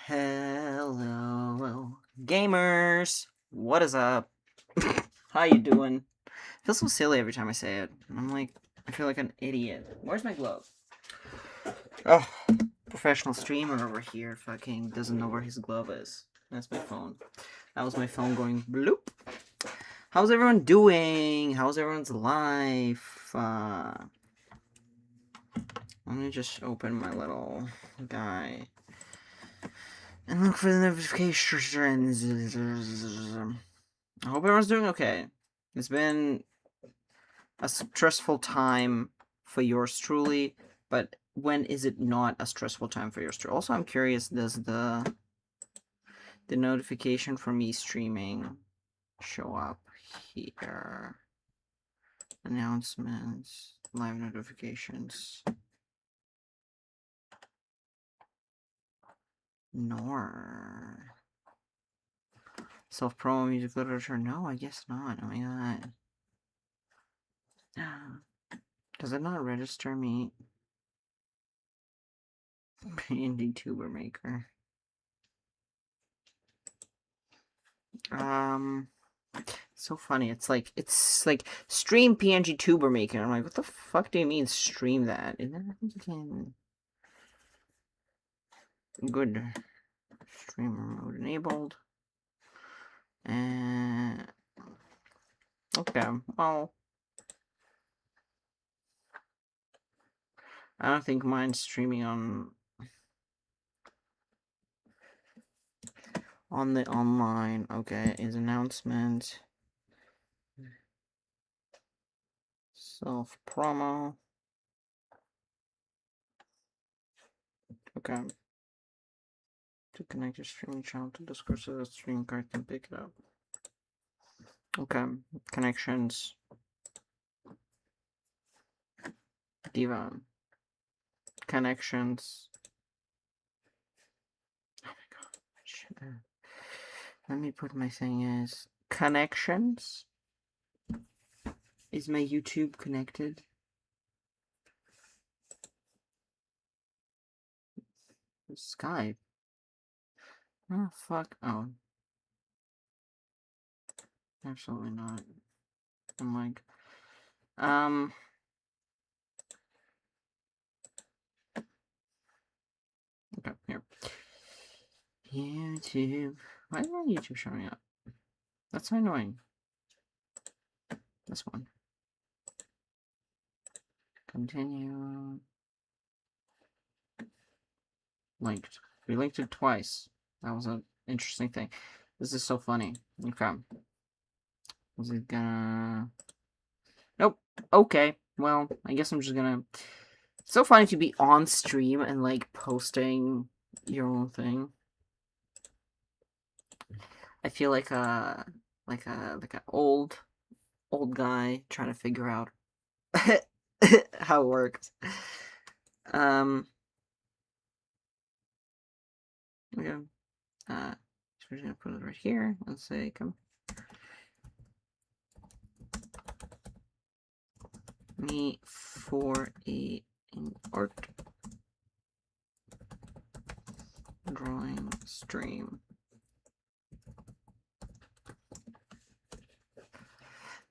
Hello, gamers. What is up? How you doing? I feel so silly every time I say it. I feel like an idiot. Where's my glove? Oh, professional streamer over here fucking doesn't know where his glove is. That's my phone. That was my phone going bloop. How's everyone doing? How's everyone's life? Let me just open my little guy and look for the notifications. I hope everyone's doing okay. It's been a stressful time for yours truly, but when is it not a stressful time for yours truly? Also, I'm curious, does the notification for me streaming show up here? Announcements, live notifications. Nor. Self-promo music literature? No, I guess not. Oh my god. Does it not register me? Indie tuber maker. So funny. It's like stream PNG tuber maker. I'm like, what the fuck do you mean stream that? And then I think you can. Good. Streamer mode enabled. And okay, well, I don't think mine's streaming on the online. Okay, is announcement. Self promo. Okay. To connect your streaming channel to Discord so the stream card can pick it up. Okay. Connections. Diva. Connections. Oh my god. Shit. Let me put my thing as connections. Is my YouTube connected? Skype. Oh fuck. Oh. Absolutely not. I'm like, okay, here. YouTube. Why is my YouTube showing up? That's so annoying. This one. Continue. Linked. We linked it twice. That was an interesting thing. This is so funny. Okay. Is it gonna... Nope. Okay. Well, I guess I'm just gonna... It's so funny to be on stream and, like, posting your own thing. I feel like a old guy trying to figure out how it works. Okay. So we're gonna put it right here and say come me for a art drawing stream.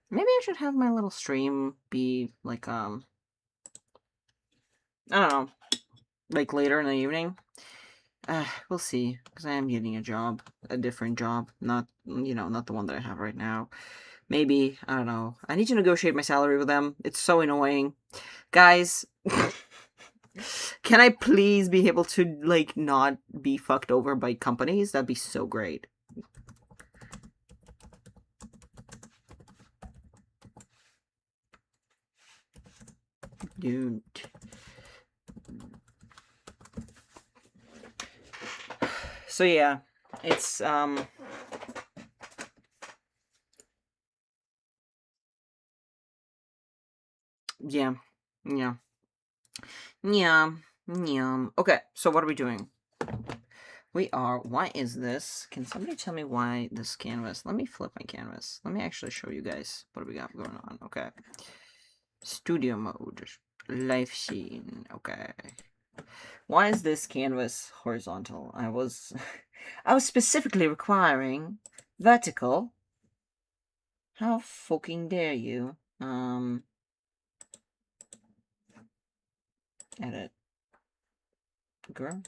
Maybe I should have my little stream be like I don't know, like later in the evening. We'll see, because I am getting a different job, not not the one that I have right now. Maybe, I don't know. I need to negotiate my salary with them. It's so annoying. Guys, can I please be able to, like, not be fucked over by companies? That'd be so great. Dude. So yeah, it's yeah. Okay, so what are we doing? Why is this? Can somebody tell me why this canvas? Let me flip my canvas. Let me actually show you guys what we got going on. Okay. Studio mode. Live scene. Okay. Why is this canvas horizontal? I was specifically requiring vertical. How fucking dare you? Edit. Girl.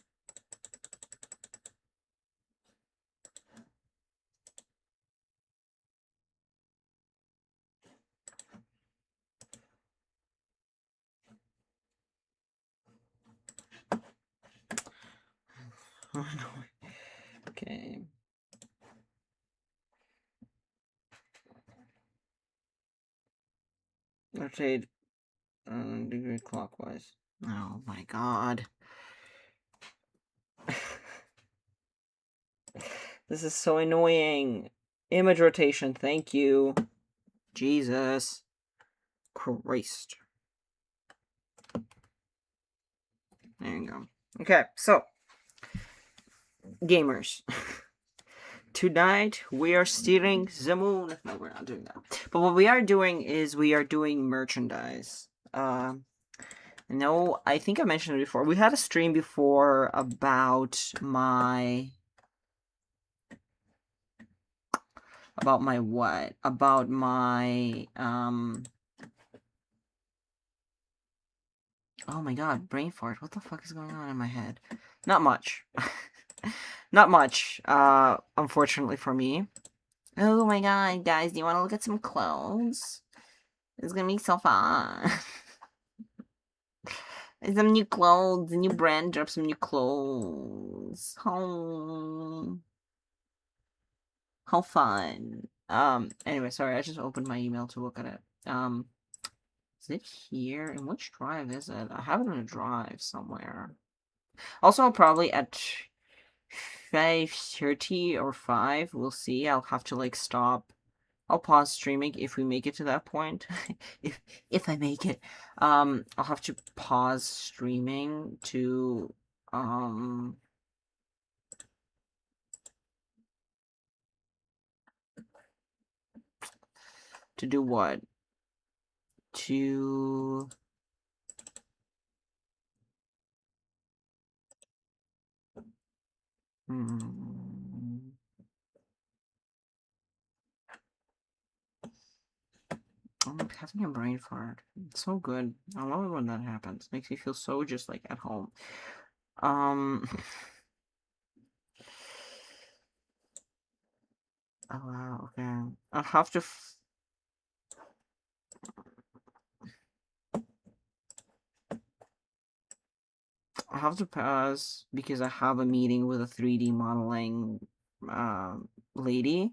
Oh no. Okay. Rotate degree clockwise. Oh my god. This is so annoying. Image rotation, thank you. Jesus Christ. There you go. Okay, so gamers. Tonight we are stealing the moon. No, we're not doing that. But what we are doing is we are doing merchandise. No, I think I mentioned it before. We had a stream before about my what? About my oh my god, brain fart. What the fuck is going on in my head? Not much. Not much, unfortunately for me. Oh my god, guys, do you want to look at some clothes? It's gonna be so fun. Some new clothes, a new brand dropped some new clothes. How fun. Anyway, sorry, I just opened my email to look at it. Is it here? In which drive is it? I have it in a drive somewhere. Also, probably at 5:30 or 5, we'll see. I'll have to, like, stop. I'll pause streaming if we make it to that point. if I make it. I'll have to pause streaming to, to do what? To... I'm having a brain fart. It's so good. I love it when that happens. Makes me feel so just like at home. Oh wow, okay. I'll have to I have to pause because I have a meeting with a 3D modeling lady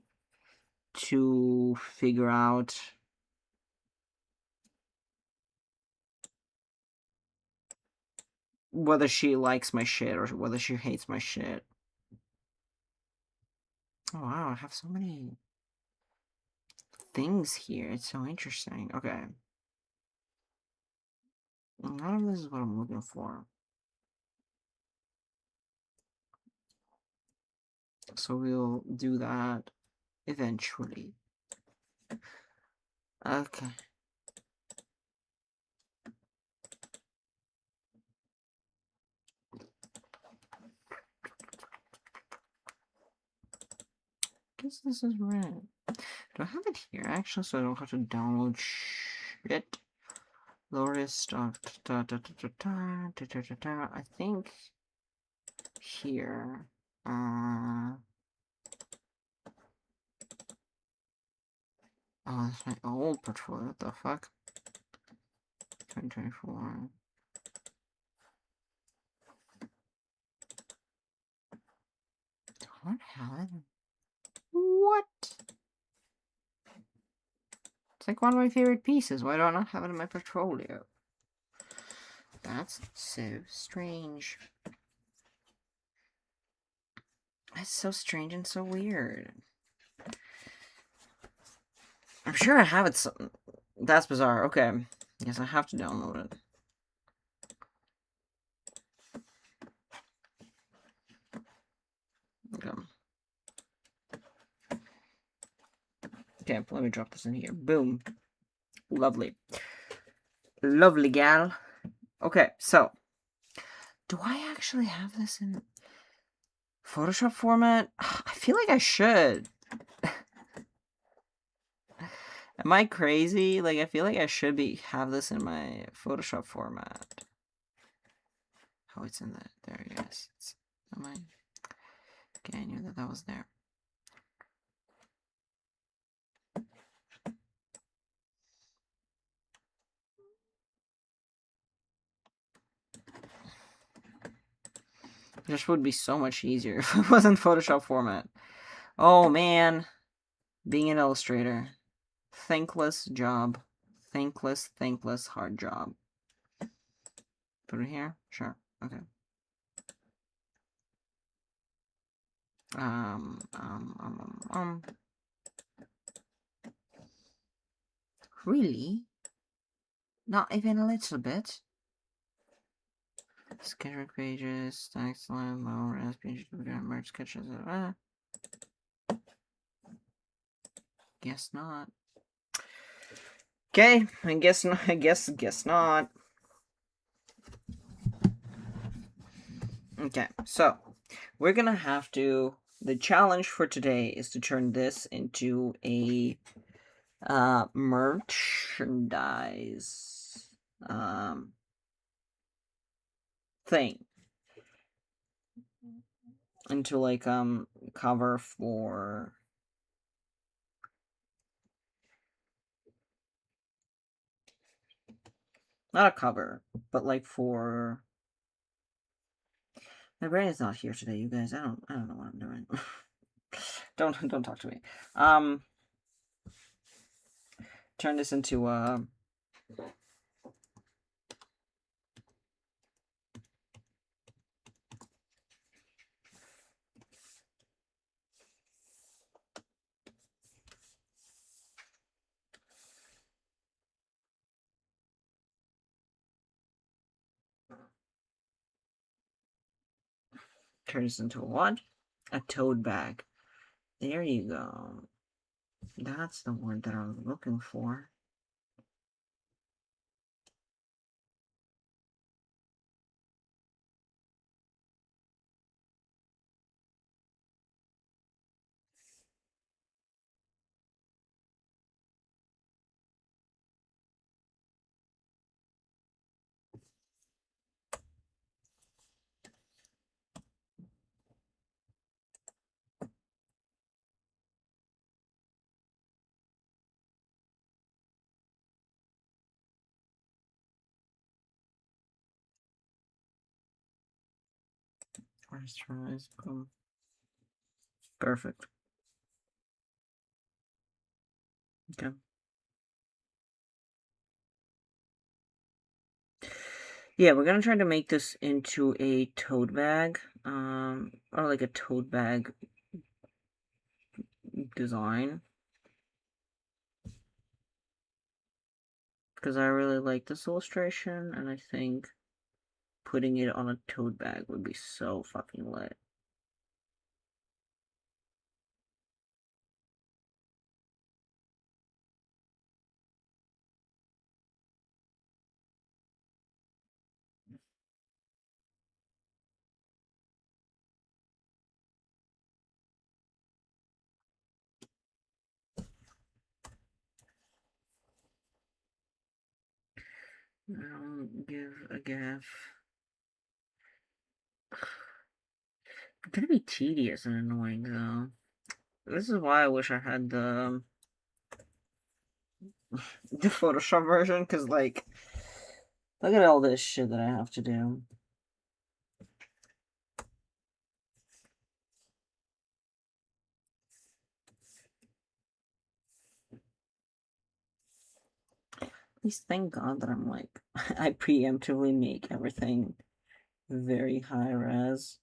to figure out whether she likes my shit or whether she hates my shit. Oh wow, I have so many things here. It's so interesting. Okay. None of this is what I'm looking for. So we'll do that eventually. Okay. Guess this is red. Do I have it here actually so I don't have to download shit? Loris stuff. I think here. Oh, that's my old portfolio. What the fuck? 2024. Don't have it. What? It's like one of my favorite pieces. Why do I not have it in my portfolio? That's so strange. That's so strange and so weird. I'm sure I have it. That's bizarre. Okay. Yes, I have to download it. Okay. Okay, let me drop this in here. Boom. Lovely. Lovely gal. Okay, so Do I actually have this in Photoshop format? I feel like I should. Am I crazy? Like, I feel like I should have this in my Photoshop format. Oh, it's in there, yes. Am I? Okay, I knew that was there. This would be so much easier if it wasn't Photoshop format. Oh man, being an illustrator. Thankless job. Thankless hard job. Put it here? Sure. Okay. Really? Not even a little bit? Schedule pages, excellent, lower as pages, merge sketches. Guess not. Okay, I guess not. Guess not. Okay, so we're gonna have to. The challenge for today is to turn this into a merchandise thing, into like cover for, not a cover, but like for. My brain is not here today, you guys. I don't know what I'm doing. don't talk to me. Turn this into turn this into a what? A tote bag. There you go. That's the word that I was looking for. Where's tries? Perfect. Okay. Yeah, we're gonna try to make this into a tote bag, or like a tote bag design, because I really like this illustration, and I think putting it on a tote bag would be so fucking lit. Give a gaff. It's gonna be tedious and annoying though. This is why I wish I had the Photoshop version, because like, look at all this shit that I have to do. Please thank God that I'm like, I preemptively make everything very high res.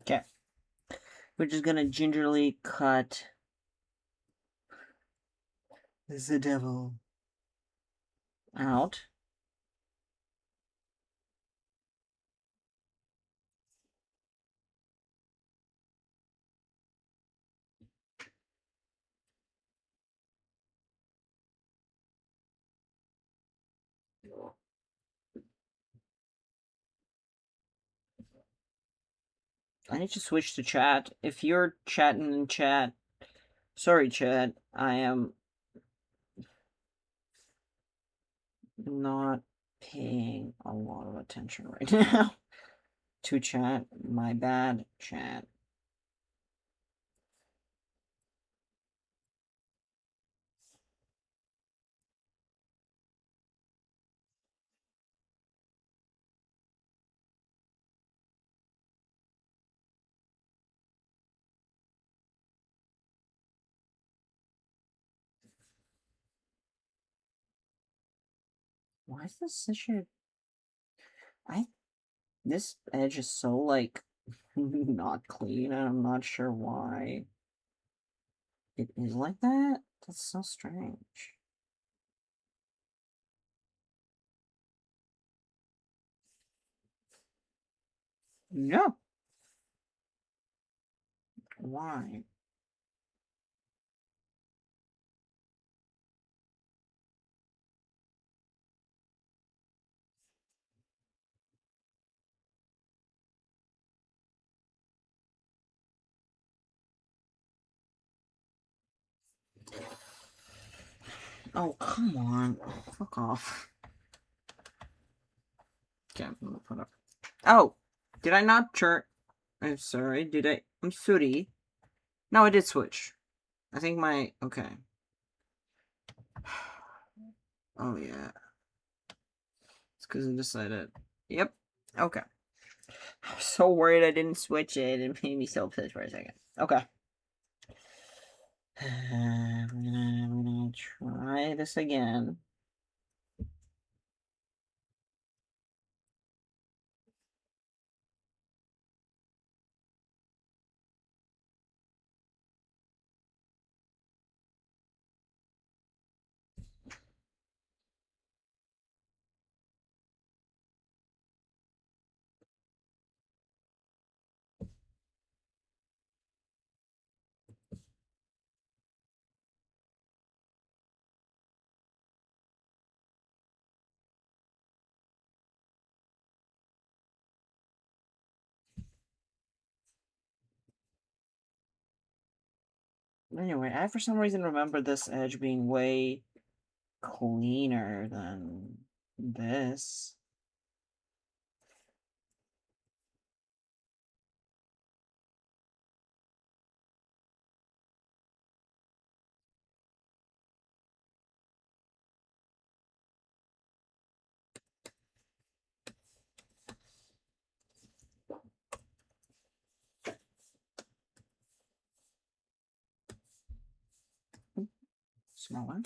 Okay. We're just gonna gingerly cut the devil out. I need to switch to chat. If you're chatting in chat, sorry, chat. I am not paying a lot of attention right now to chat. My bad, chat. Why is this such a... This edge is so, like, not clean, and I'm not sure why it is like that. That's so strange. No. Why? Oh, come on. Fuck off. Okay, I'm gonna put up. Oh! Did I not turn... I'm sorry, did I... I'm sooty. No, I did switch. I think my... Okay. Oh, yeah. It's because I decided... Yep. Okay. I was so worried I didn't switch it. It made me so pissed for a second. Okay. I'm gonna try this again. Anyway, I for some reason remember this edge being way cleaner than this. Smaller.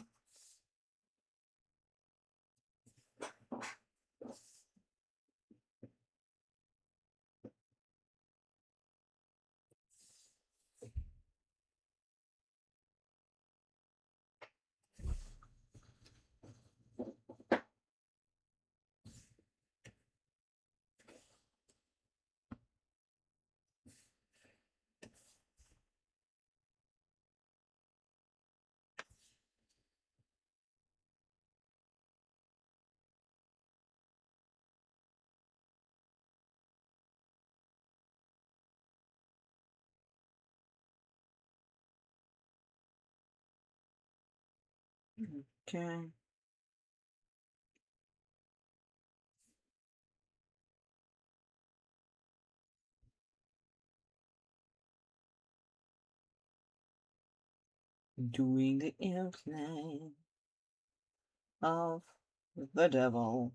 Okay. Doing the incline of the devil.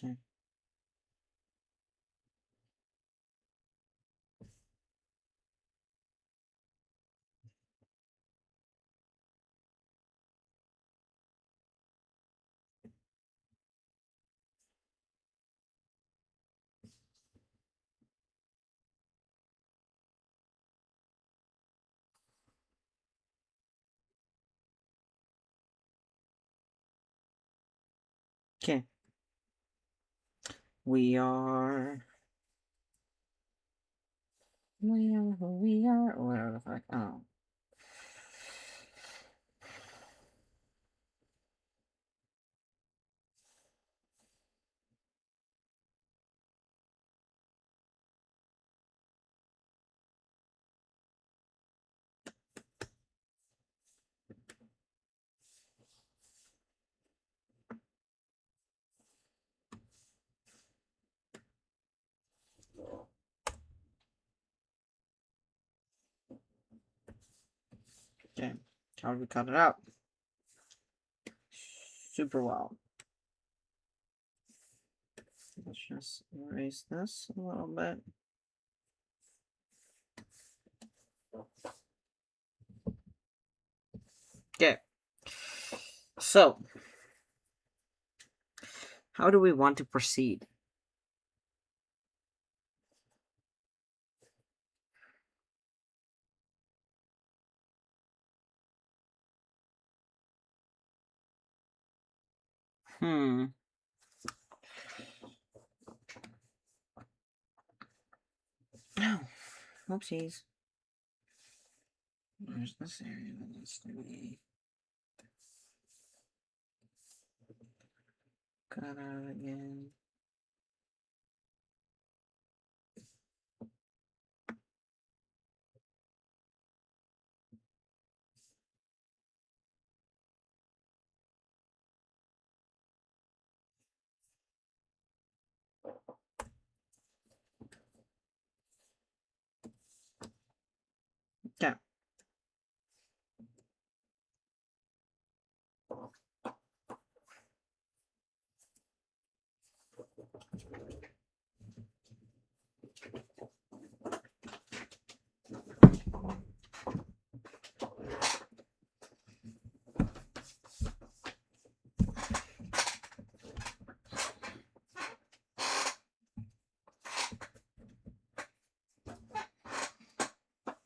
Okay. Okay. We are who we are, or whatever the fuck. Oh. Okay. How do we cut it out? Super well. Let's just erase this a little bit. Okay. So, how do we want to proceed? Hmm. Oh, whoopsies. There's this area that needs to be cut out again. Okay.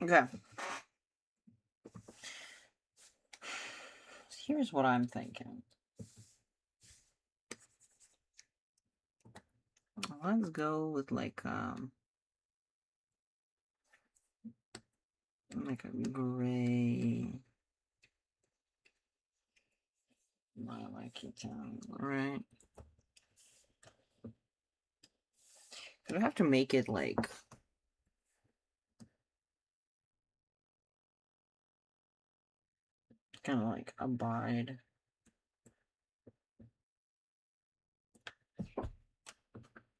Okay. Here's what I'm thinking. Let's go with like a gray. I like it. Right. Do I have to make it like kind of like abide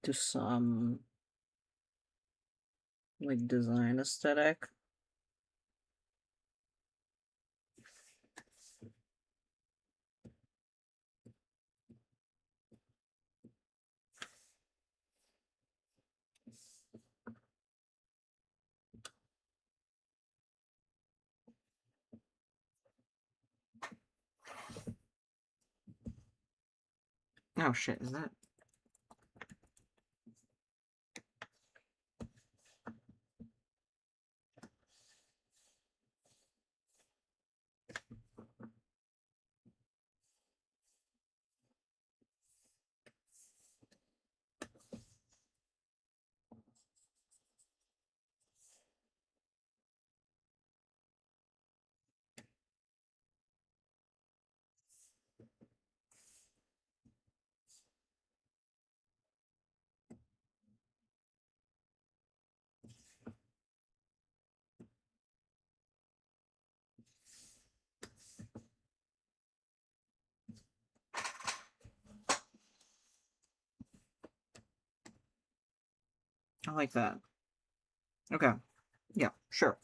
to some like design aesthetic? Oh shit, is that? I like that. Okay. Yeah, sure.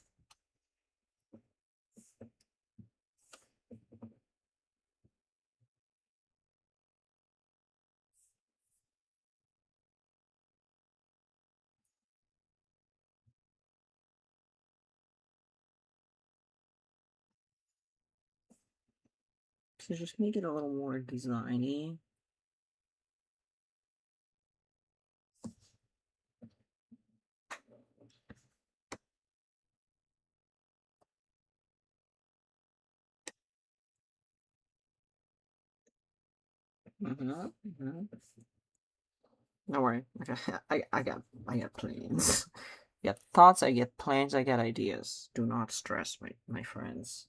So just make it a little more designy. Don't worry. Okay, I got plans. I got thoughts. I get plans. I got ideas. Do not stress, my friends.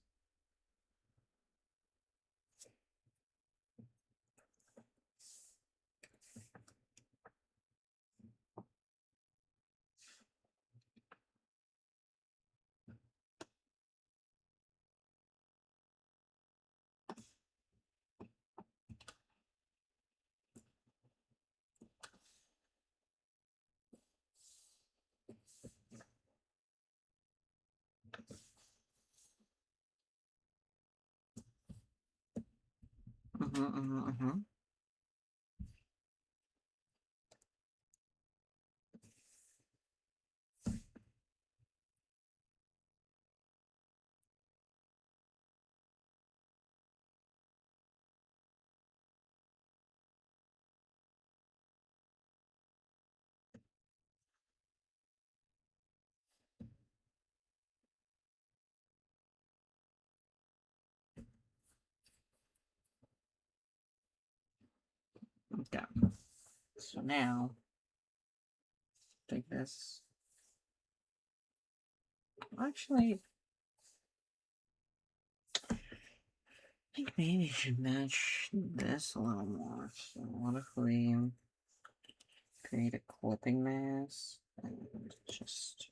Okay. So now, take this. Actually, I think maybe we should match this a little more. So what if we create a clipping mask and just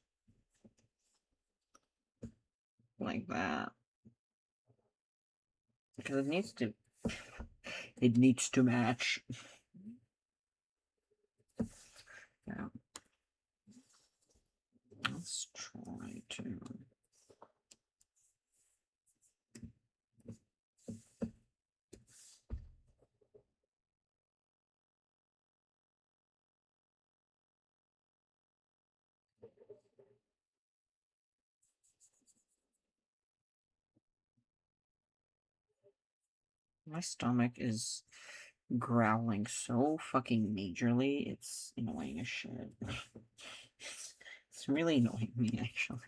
like that? Because it needs to match. Yeah. Let's try to. My stomach is growling so fucking majorly, it's annoying as shit. It's really annoying me, actually.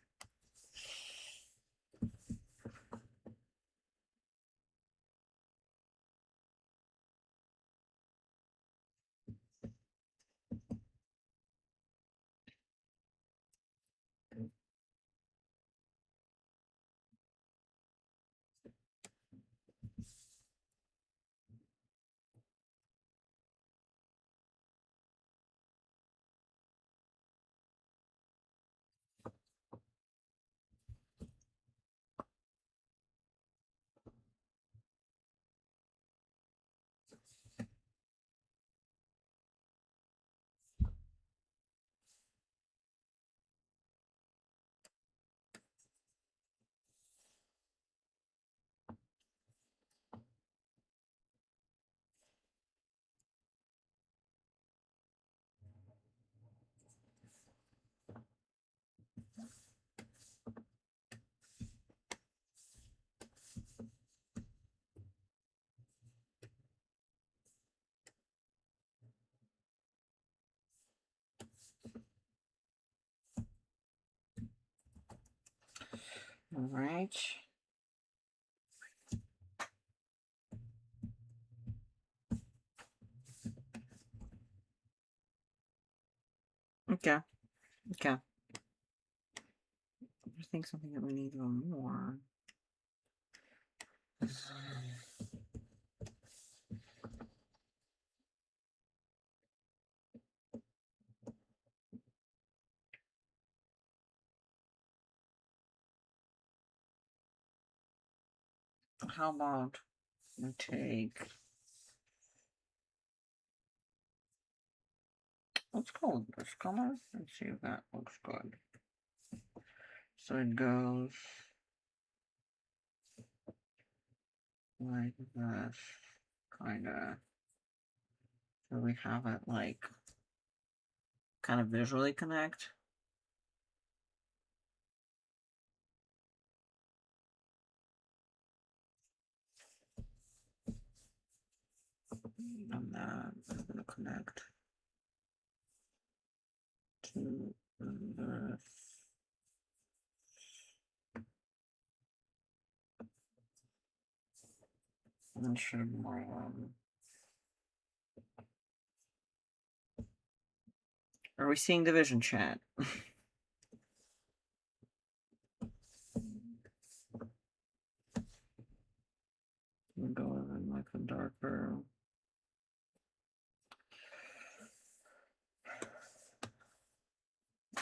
Alright. Okay. Okay. I think something that we need a little more. How about we take. Let's go with this color and see if that looks good. So it goes like this, kinda. So we have it like kind of visually connect. And that is going to connect to this. And should more. Are we seeing division chat? We'll go in like a darker.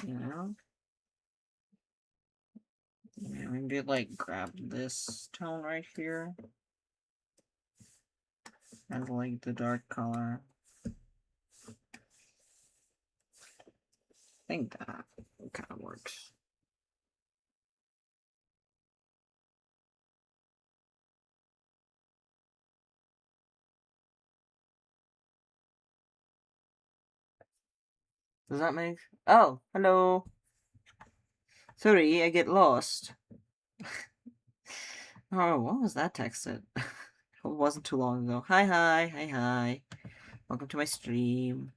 Yeah. Yeah, maybe like grab this tone right here. And like the dark color. I think that kind of works. Does that make... Oh, hello. Sorry, I get lost. Oh, what was that texted? It wasn't too long ago. Hi. Welcome to my stream.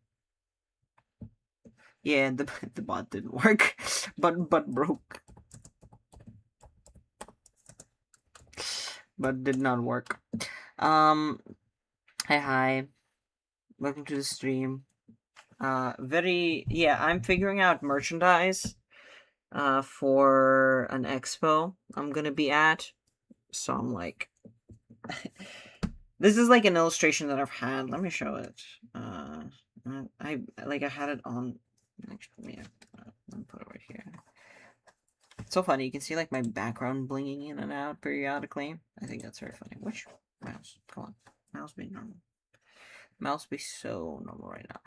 Yeah, the bot didn't work. but broke. But did not work. Hi. Welcome to the stream. I'm figuring out merchandise for an expo I'm gonna be at. So I'm like, this is like an illustration that I've had. Let me show it. I had it on. Actually, yeah, let me put it right here. It's so funny. You can see like my background blinging in and out periodically. I think that's very funny. Which mouse? Come on, mouse be normal. Mouse be so normal right now.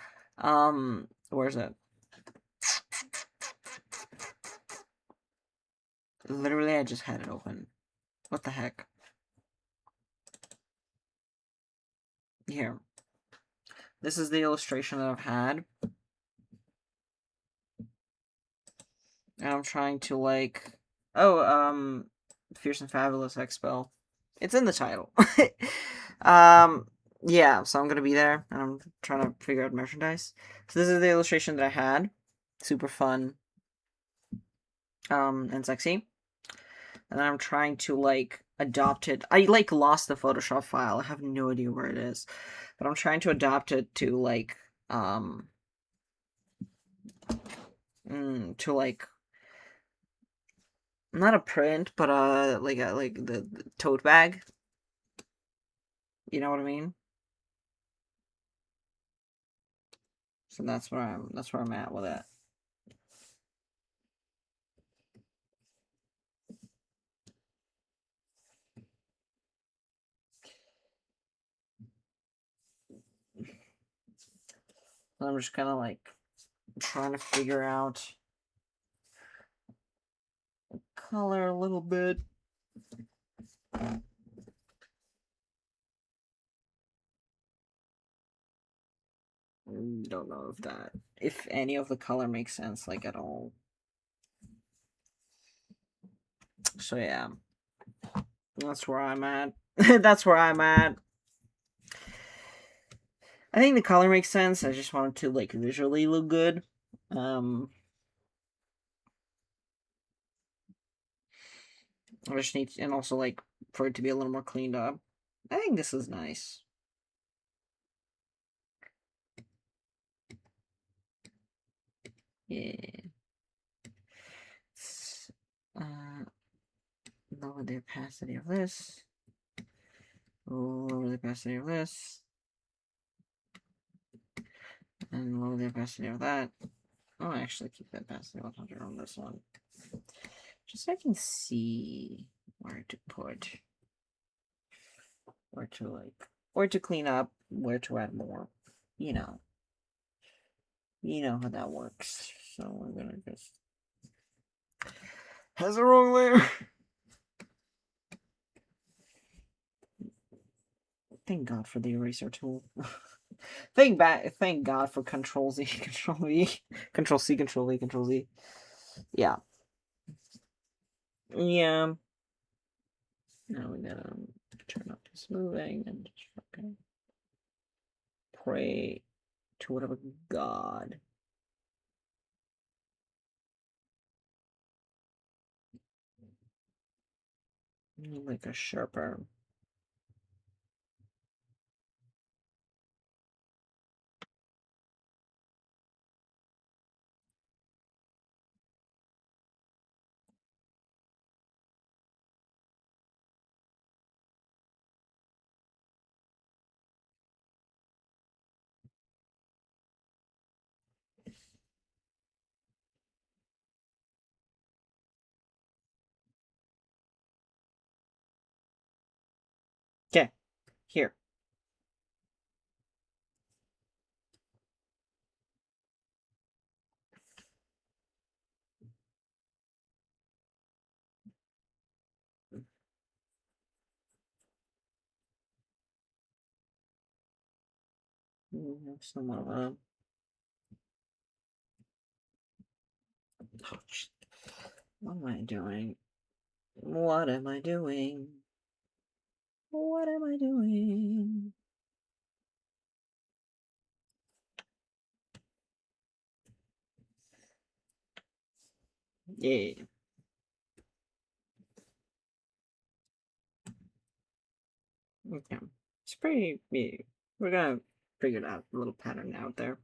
Where's it? Literally, I just had it open. What the heck? Here. This is the illustration that I've had. And I'm trying to like... Oh, Fierce and Fabulous Expo. It's in the title. Yeah, so I'm gonna be there, and I'm trying to figure out merchandise. So this is the illustration that I had. Super fun. And sexy. And I'm trying to, like, adopt it. I, like, lost the Photoshop file. I have no idea where it is. But I'm trying to adopt it to, like, not a print, but, like the tote bag. You know what I mean? So that's where I'm at with it. I'm just kind of like trying to figure out the color a little bit. Don't know if any of the color makes sense, like, at all. So yeah, that's where I'm at. That's where I'm at. I think the color makes sense. I just want it to, like, visually look good. I just need, and also, like, for it to be a little more cleaned up. I think this is nice. Yeah. Lower the opacity of this. Lower the opacity of this. And lower the opacity of that. I'll actually keep the opacity 100 on this one. Just so I can see where to put. Where to clean up, where to add more. You know how that works. So we're gonna just... Has the wrong layer. Thank God for the eraser tool. Thank God for Control Z, Control V, Control C, Control V, Control Z. Yeah. Yeah. Now we gotta turn up the smoothing and okay. pray to whatever god. Like a sharper. Okay, here. Have some of a. Oh, what am I doing? What am I doing? What am I doing? Yeah. Okay. It's pretty. Yeah. We're gonna figure out a little pattern out there.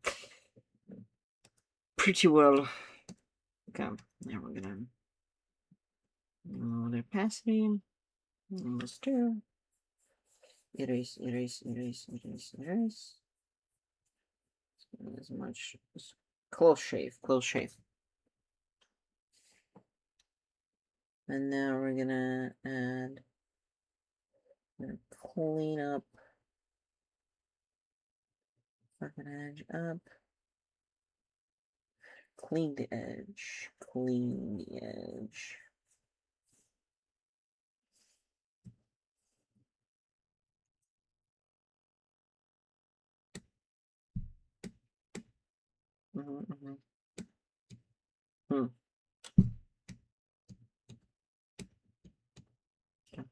Pretty well. Okay. Now we're gonna. The opacity. Let's do. Erase, erase, erase, erase, erase. As much. Close shave, close shave. And now we're gonna add. Clean up. Fucking edge up. Clean the edge. Clean the edge. Mm-hmm. Hmm. Okay.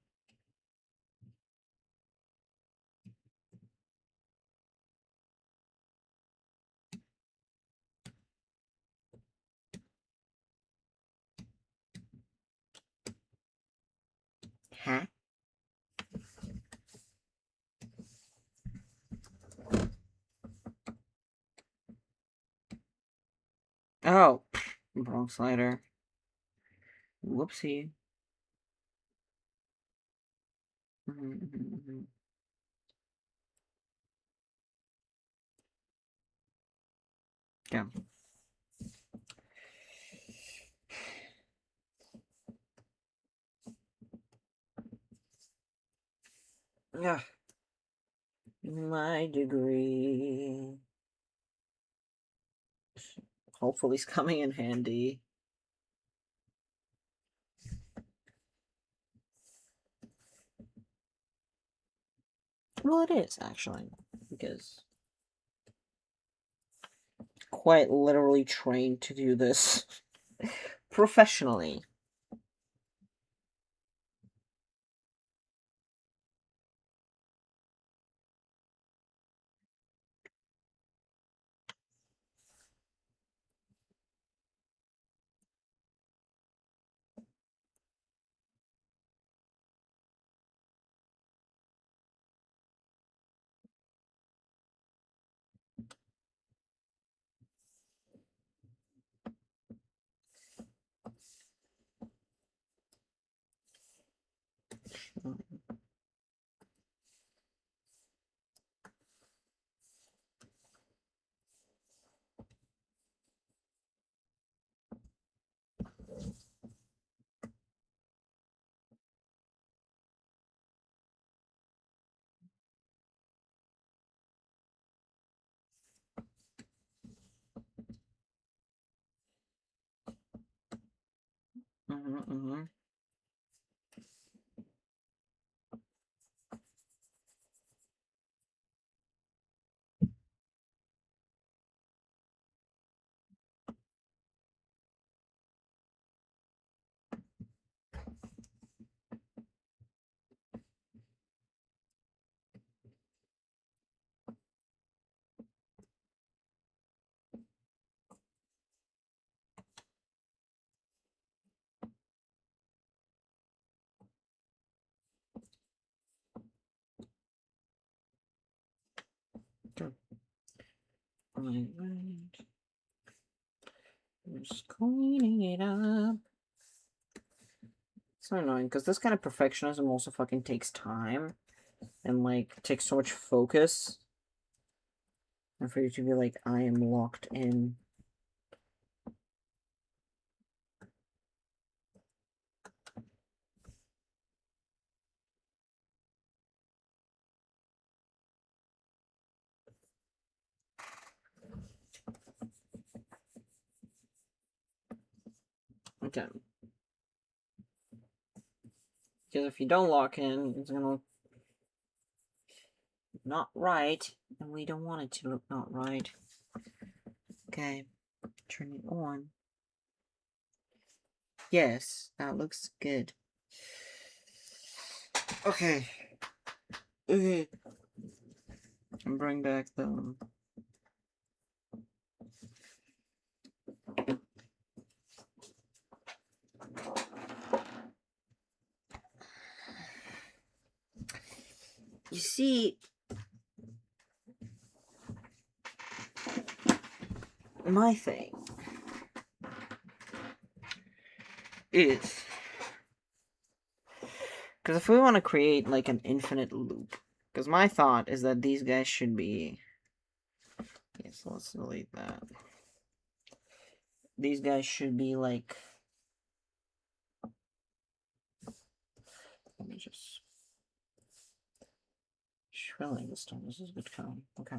Huh? Oh, wrong slider. Whoopsie. Mm-hmm. Yeah. Yeah. My degree. Hopefully it's coming in handy. Well, it is, actually. Because quite literally trained to do this professionally. Okay. Alright. Just cleaning it up. So annoying, because this kind of perfectionism also fucking takes time. And, like, takes so much focus. And for you to be like, I am locked in. Okay. Because if you don't lock in, it's gonna look not right. And we don't want it to look not right. Okay. Turn it on. Yes, that looks good. Okay. Okay. And bring back the... You see... My thing is... Because if we want to create, like, an infinite loop... Because my thought is that these guys should be... Okay, so let's delete that. These guys should be, like... Let me just... Shrilling this time. This is a good count. Okay.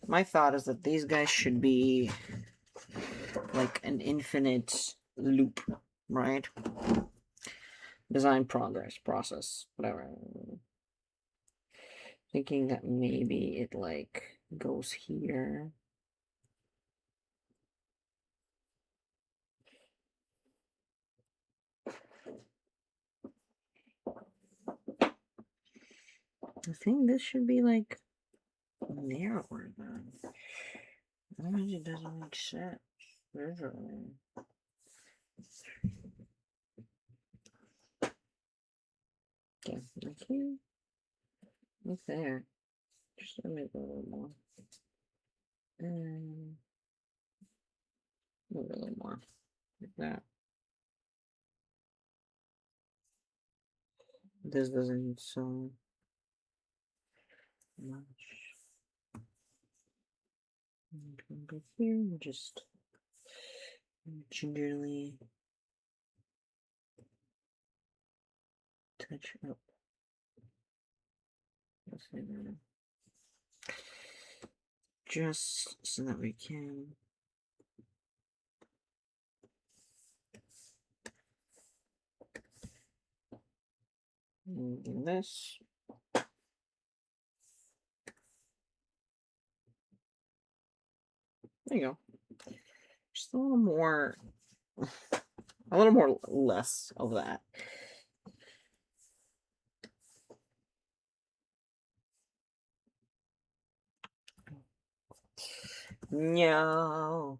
My thought is that these guys should be like an infinite loop, right? Design progress, process, whatever. Thinking that maybe it like goes here. I think this should be like narrower then. Otherwise it doesn't make sense visually. Okay, like here. Like there. Just let me go a little more. And a little more. Like that. This doesn't so much. Go here and just gingerly touch up. Let's say that. Just so that we can do this. There you go. Just a little more, less of that. No.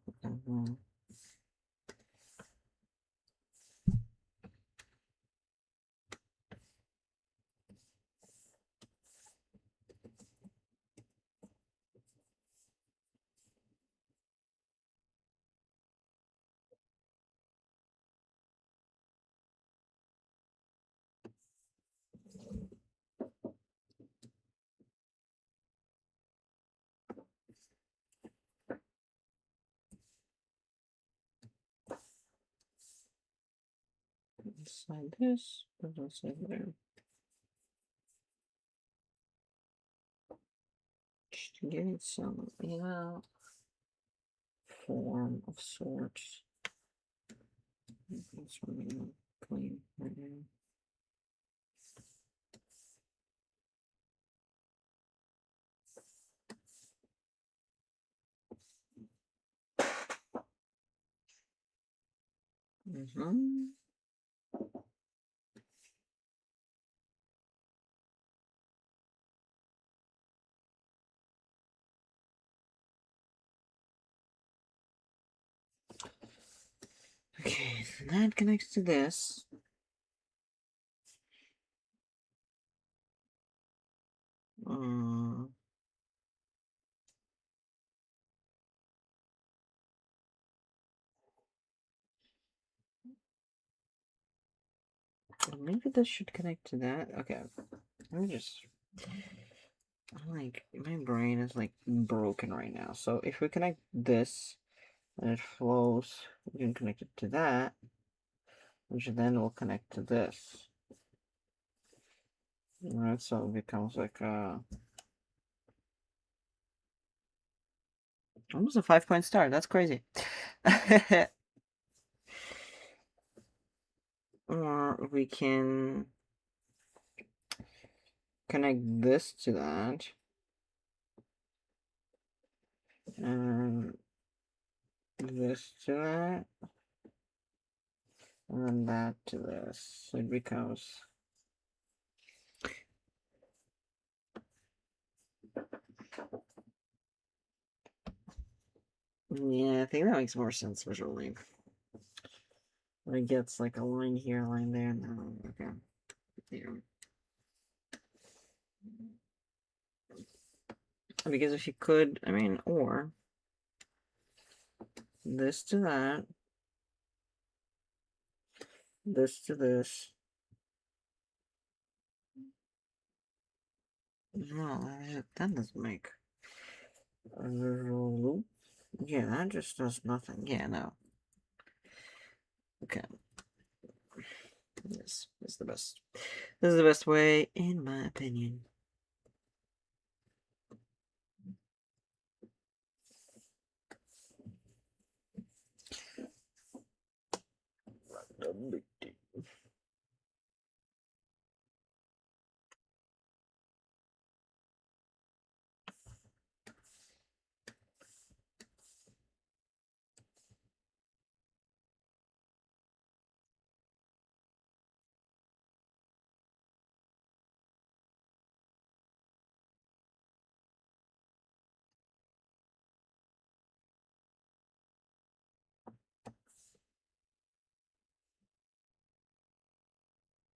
Slide this, but don't say there. Just to give it some, form of sorts. That's really clean right now. Okay, so that connects to this. Maybe this should connect to that. Okay. Let me just. Like, my brain is like broken right now. So if we connect this and it flows, we can connect it to that, which then will connect to this. Alright, so it becomes like almost a 5-point star. That's crazy. Or we can connect this to that. And this to that. And then that to this. So it becomes. Yeah, I think that makes more sense visually. It gets like a line here, a line there. No, okay. Yeah. Because if you could, I mean, or this to that, this to this. No, that doesn't make a loop. Yeah, that just does nothing. Yeah, no. Okay. This is the best. This is the best way, in my opinion.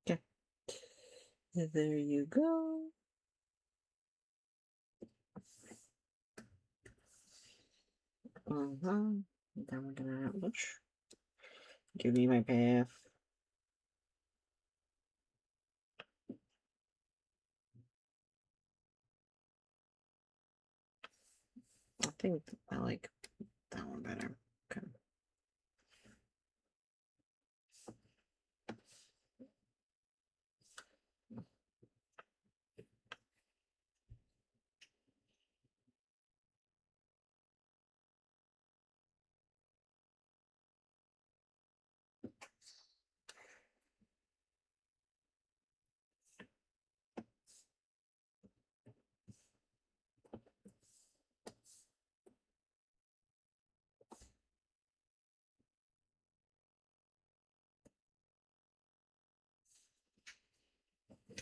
Okay. There you go. Then we're gonna give me my path. I think I like that one better. Okay.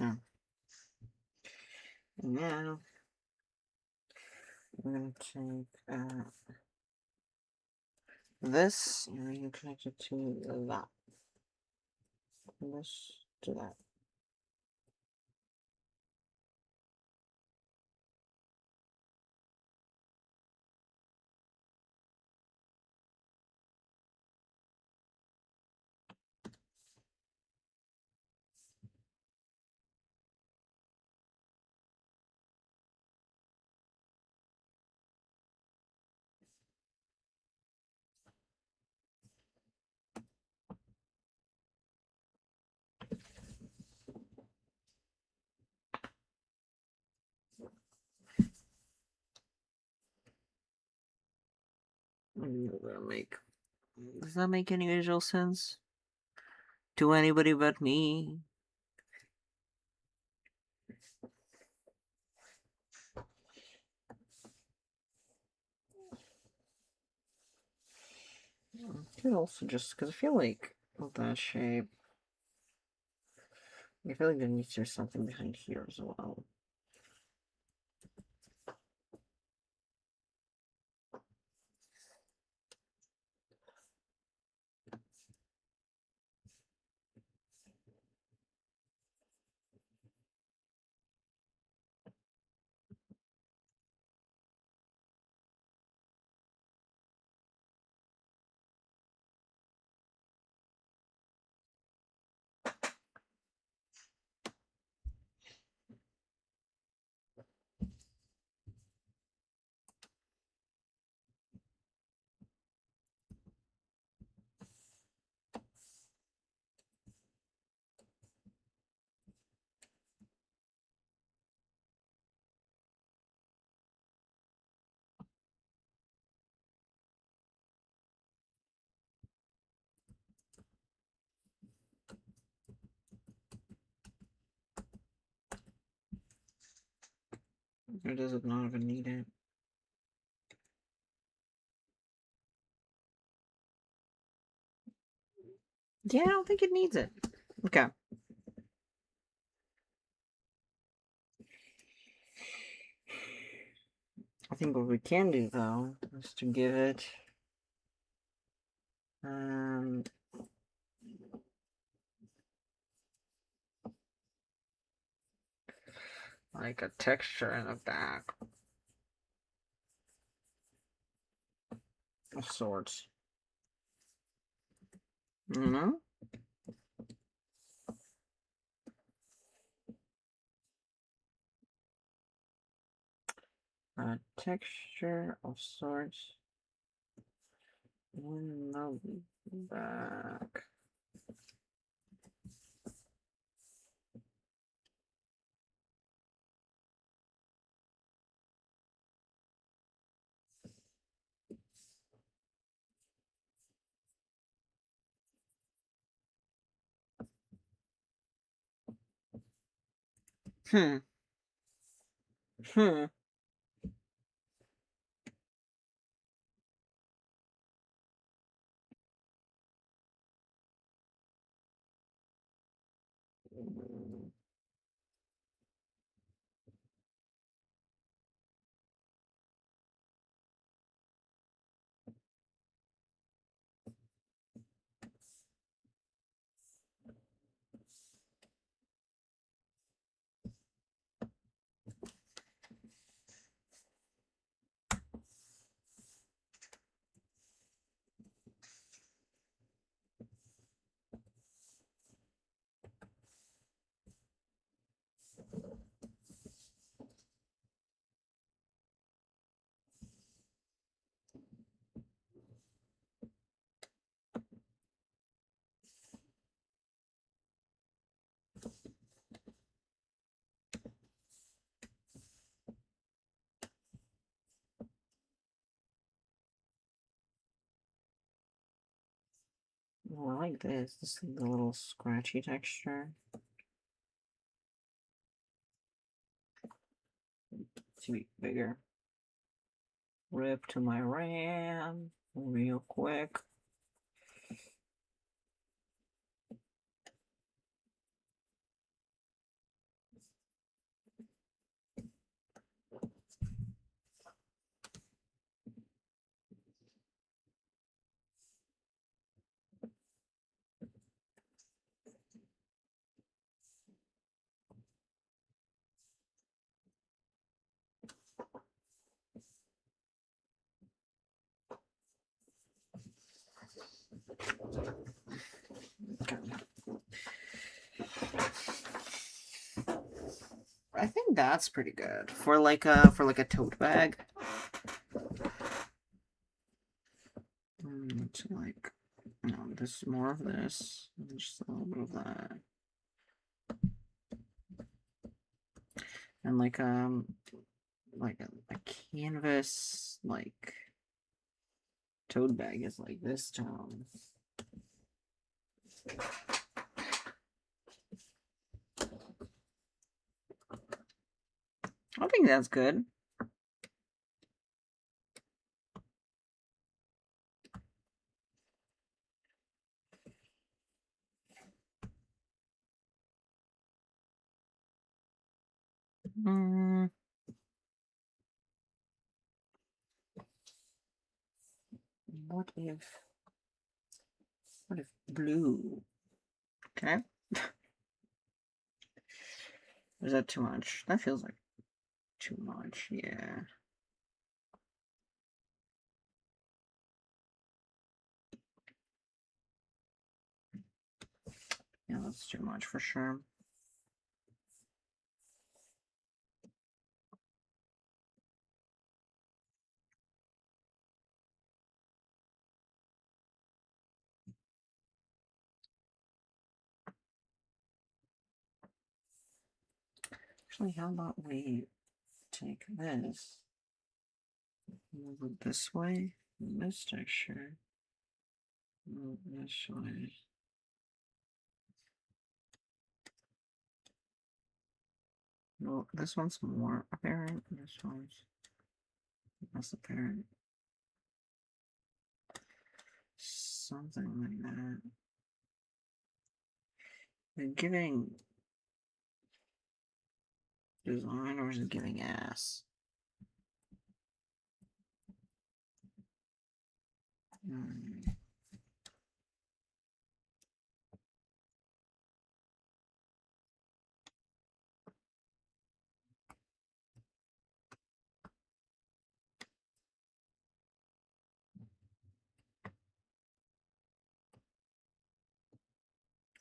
Oh. And now we're gonna take this and we're gonna connect it to that. This to that. Does that make any visual sense to anybody but me? Could also just because I feel like with that shape, I feel like there needs to be something behind here as well. Or does it not even need it? Yeah, I don't think it needs it. Okay. I think what we can do though is to give it like a texture in the back of sorts. You know? A texture of sorts in the back. Hmm. Hmm. Oh, I like this. This is the little scratchy texture. To be bigger. Rip to my RAM real quick. Okay. I think that's pretty good for like a tote bag. To like, no, this is more of this, and just a little bit of that, and like a canvas like tote bag is like this tone. I think that's good. Mm, what if blue? Okay. Is that too much? That feels like too much. Yeah. Yeah, that's too much for sure. Actually, how about we take this, move it this way, this texture, move this way. No, this one's more apparent. This one's less apparent. Something like that. They're giving design, or is it giving ass?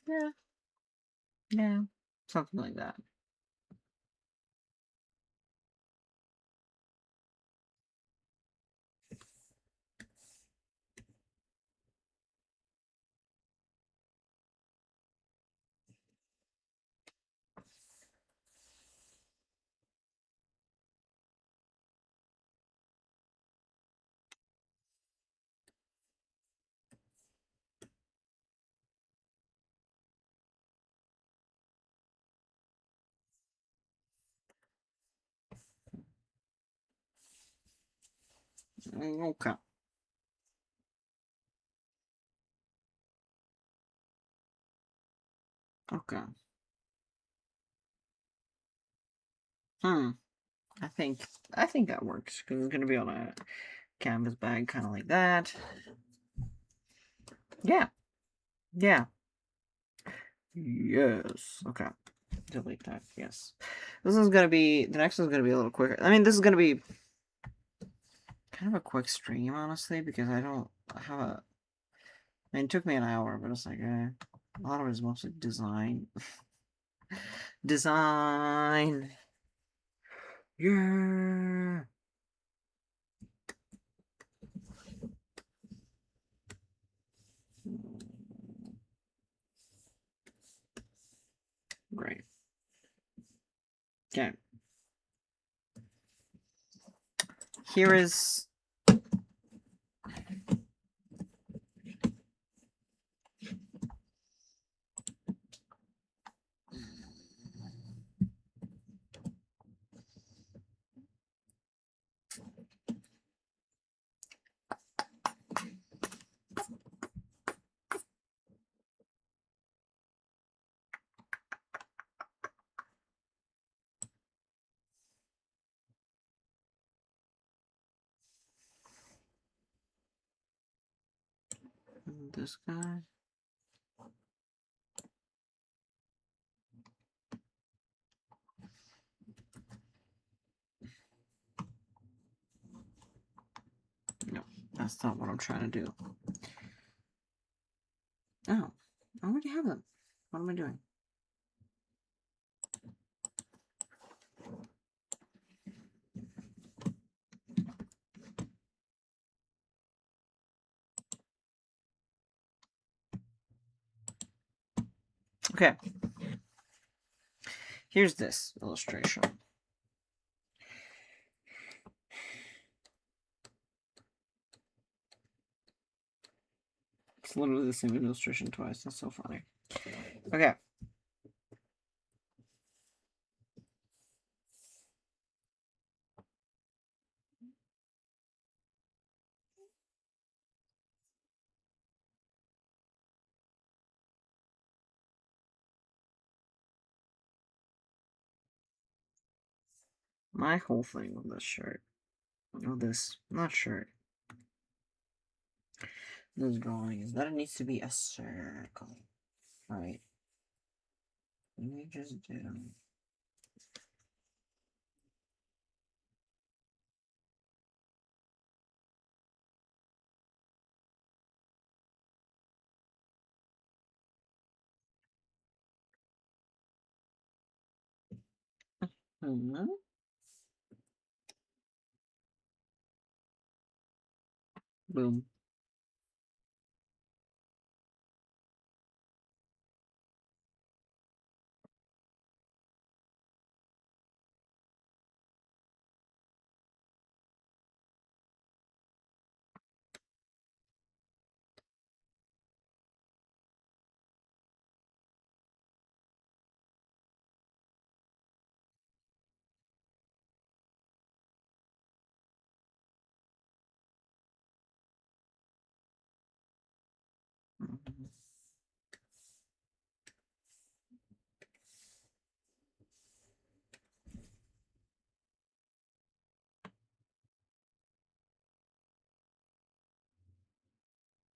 Yeah. Yeah. Something like that. Okay. Okay. I think that works because it's gonna be on a canvas bag, kind of like that. Yeah. Yeah. Yes. Okay. Delete that. Yes. This is gonna be the next one's gonna be a little quicker. I mean, this is gonna be kind of a quick stream, honestly, because I don't have a. I mean, it took me an hour, but it's like a lot of it is mostly design. Design. Yeah. Great. Okay. Here is this guy. No, that's not what I'm trying to do. Oh, I already have them. What am I doing? Okay. Here's this illustration. It's literally the same illustration twice. That's so funny. Okay. My whole thing with this shirt. Oh, this. Not shirt. This drawing is that it needs to be a circle. Right. Let me just do. Hmm. Boom.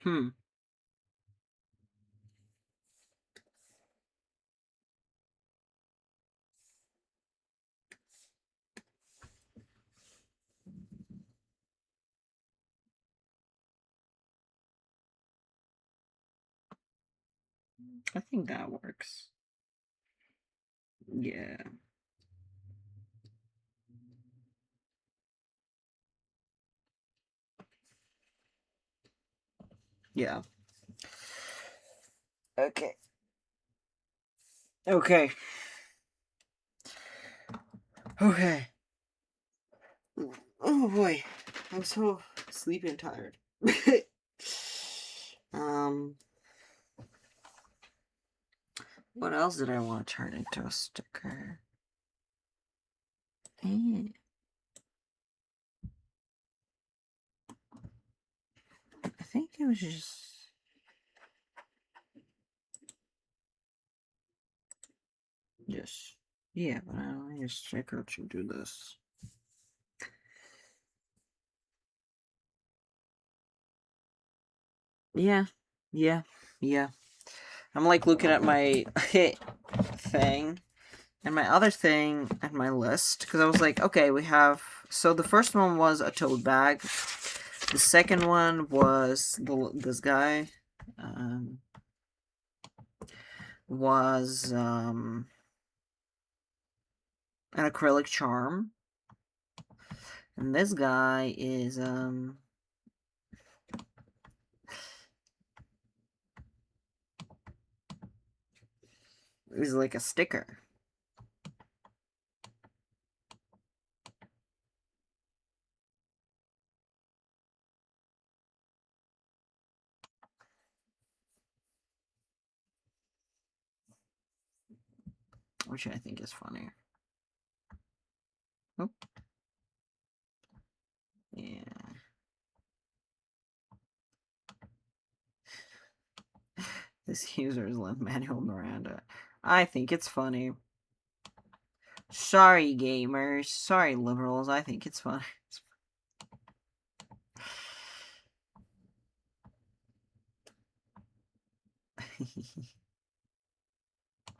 Hmm. I think that works. Yeah. Yeah. Okay. Okay. Okay. Oh boy. I'm so sleepy and tired. um, what else did I want to turn into a sticker? Eh, I think it was just yeah, but I don't need a sticker to do this. Yeah, yeah, yeah. I'm like looking at my thing and my other thing and my list because I was like, okay, we have. So the first one was a tote bag. The second one was this guy. Um, was an acrylic charm, and this guy is like a sticker. Which I think is funny. Oh, yeah. This user is Manuel Miranda. I think it's funny. Sorry, gamers. Sorry, liberals. I think it's funny.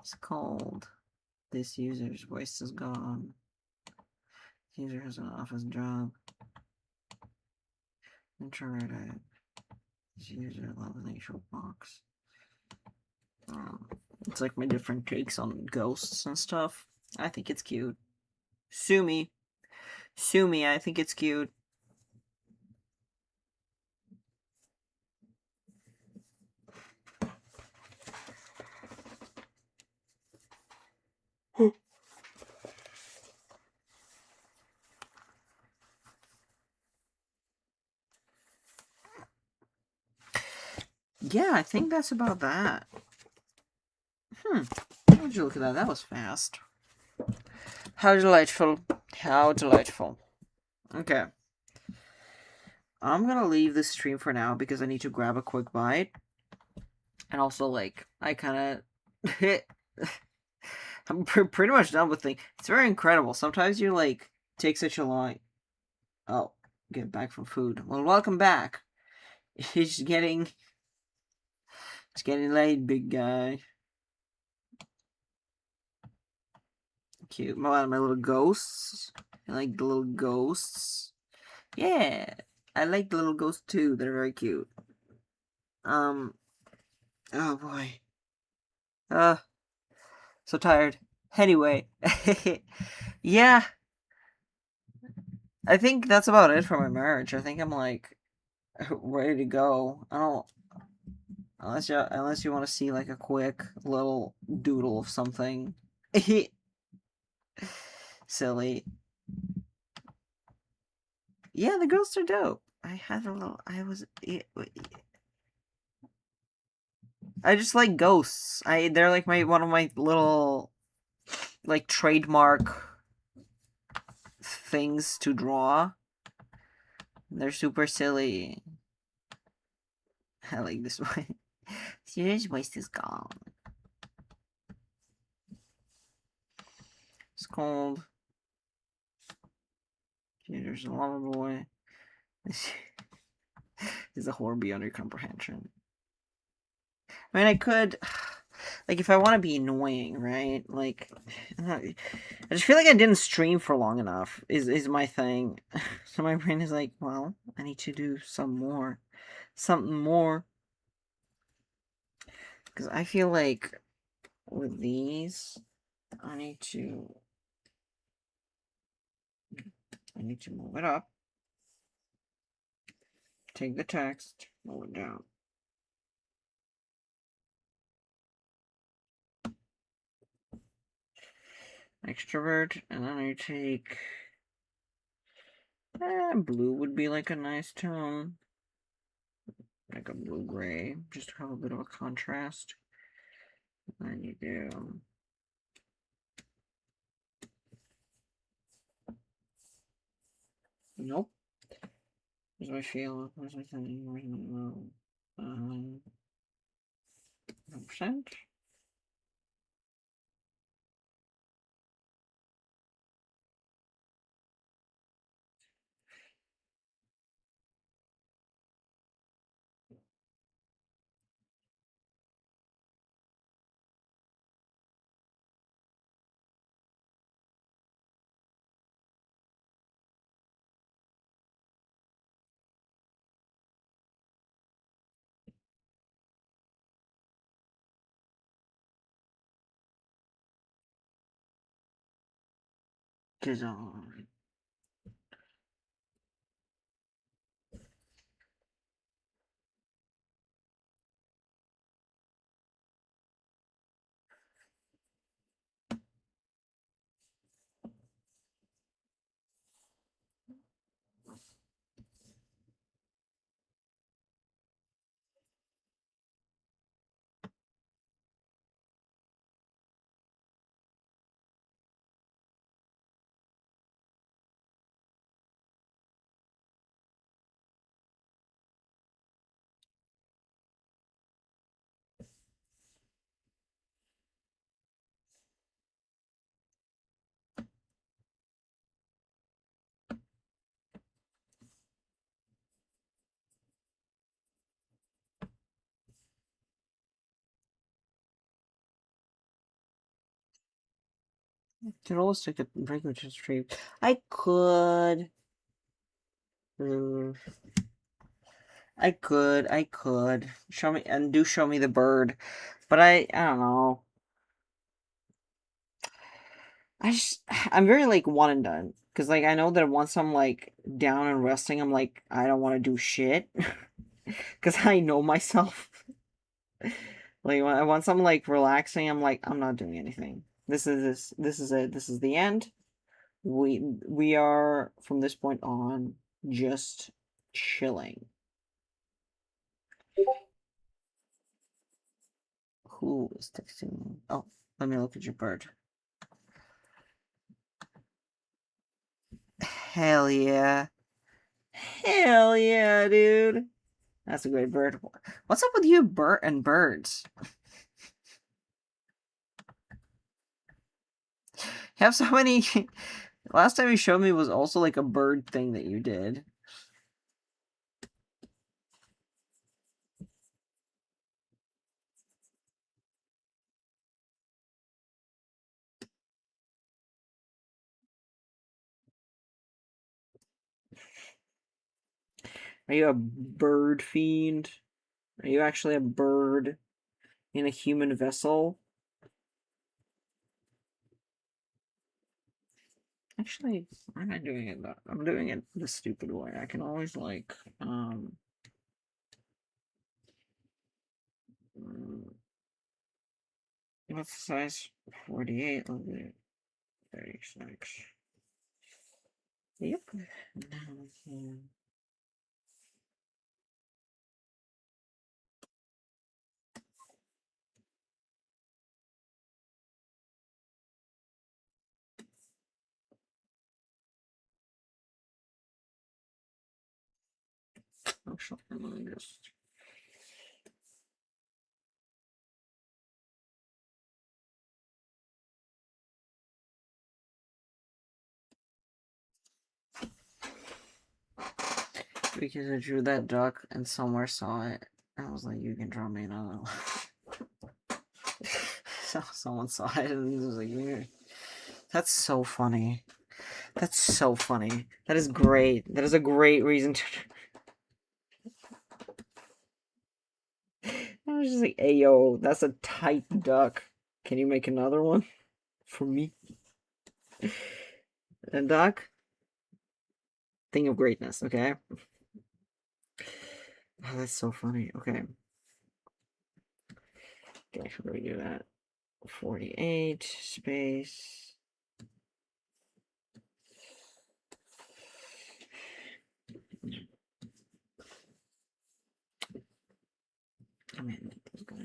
It's called This User's Voice is Gone. This user has an office job. Introverted. This user loves an actual box. It's like my different takes on ghosts and stuff. I think it's cute. Sue me. Sue me, I think it's cute. Yeah, I think that's about that. Would you look at that? That was fast. How delightful. How delightful. Okay. I'm gonna leave this stream for now because I need to grab a quick bite. And also, like, I kind of. I'm pretty much done with things. It's very incredible. Sometimes you, like, take such a long. Oh, get back from food. Well, welcome back. It's getting. It's getting late, big guy. Cute. My little ghosts. I like the little ghosts. Yeah. I like the little ghosts too. They're very cute. Oh boy. So tired. Anyway. Yeah. I think that's about it for my marriage. I think I'm like ready to go. I don't unless you want to see like a quick little doodle of something. Silly. Yeah, the ghosts are dope. I had a little. I just like ghosts. They're like my one of my little like trademark things to draw. They're super silly. I like this one. Serious waste is gone. It's called. There's a lava boy. is a horror beyond your comprehension. I mean, I could, like, if I want to be annoying, right? Like, I just feel like I didn't stream for long enough. Is my thing. So my brain is like, well, I need to do something more. Because I feel like with these, I need to move it up. Take the text, move it down. Extrovert, and then I take blue would be like a nice tone. Like a blue-gray, just to have a bit of a contrast. And then you do nope. Where's my feel? Where's my thing? Where's my 100%? Design. Could always take a regular stream. I could. I could. Show me the bird. But I don't know. I'm very like one and done. Cause like I know that once I'm like down and resting, I'm like, I don't want to do shit. Cause I know myself. Like once I'm like relaxing, I'm like, I'm not doing anything. This is it. This is the end. We are from this point on just chilling. Who is texting me? Oh, let me look at your bird. Hell yeah. Hell yeah, dude. That's a great bird. What's up with you, Bert and birds? You have so many. Last time you showed me was also like a bird thing that you did. Are you a bird fiend? Are you actually a bird in a human vessel? Actually, I'm not doing it that. I'm doing it the stupid way. I can always like what's the size? 48. Let's do 36. Yep. Actually, let me just. Because I drew that duck and somewhere saw it. And I was like, you can draw me another one. So someone saw it and was like, yeah. That's so funny. That's so funny. That is great. That is a great reason to. I was just like, hey yo, that's a tight duck. Can you make another one for me? A duck? Thing of greatness, okay? Oh, that's so funny. Okay. Okay, how do we do that? 48 space. I mean, this guy.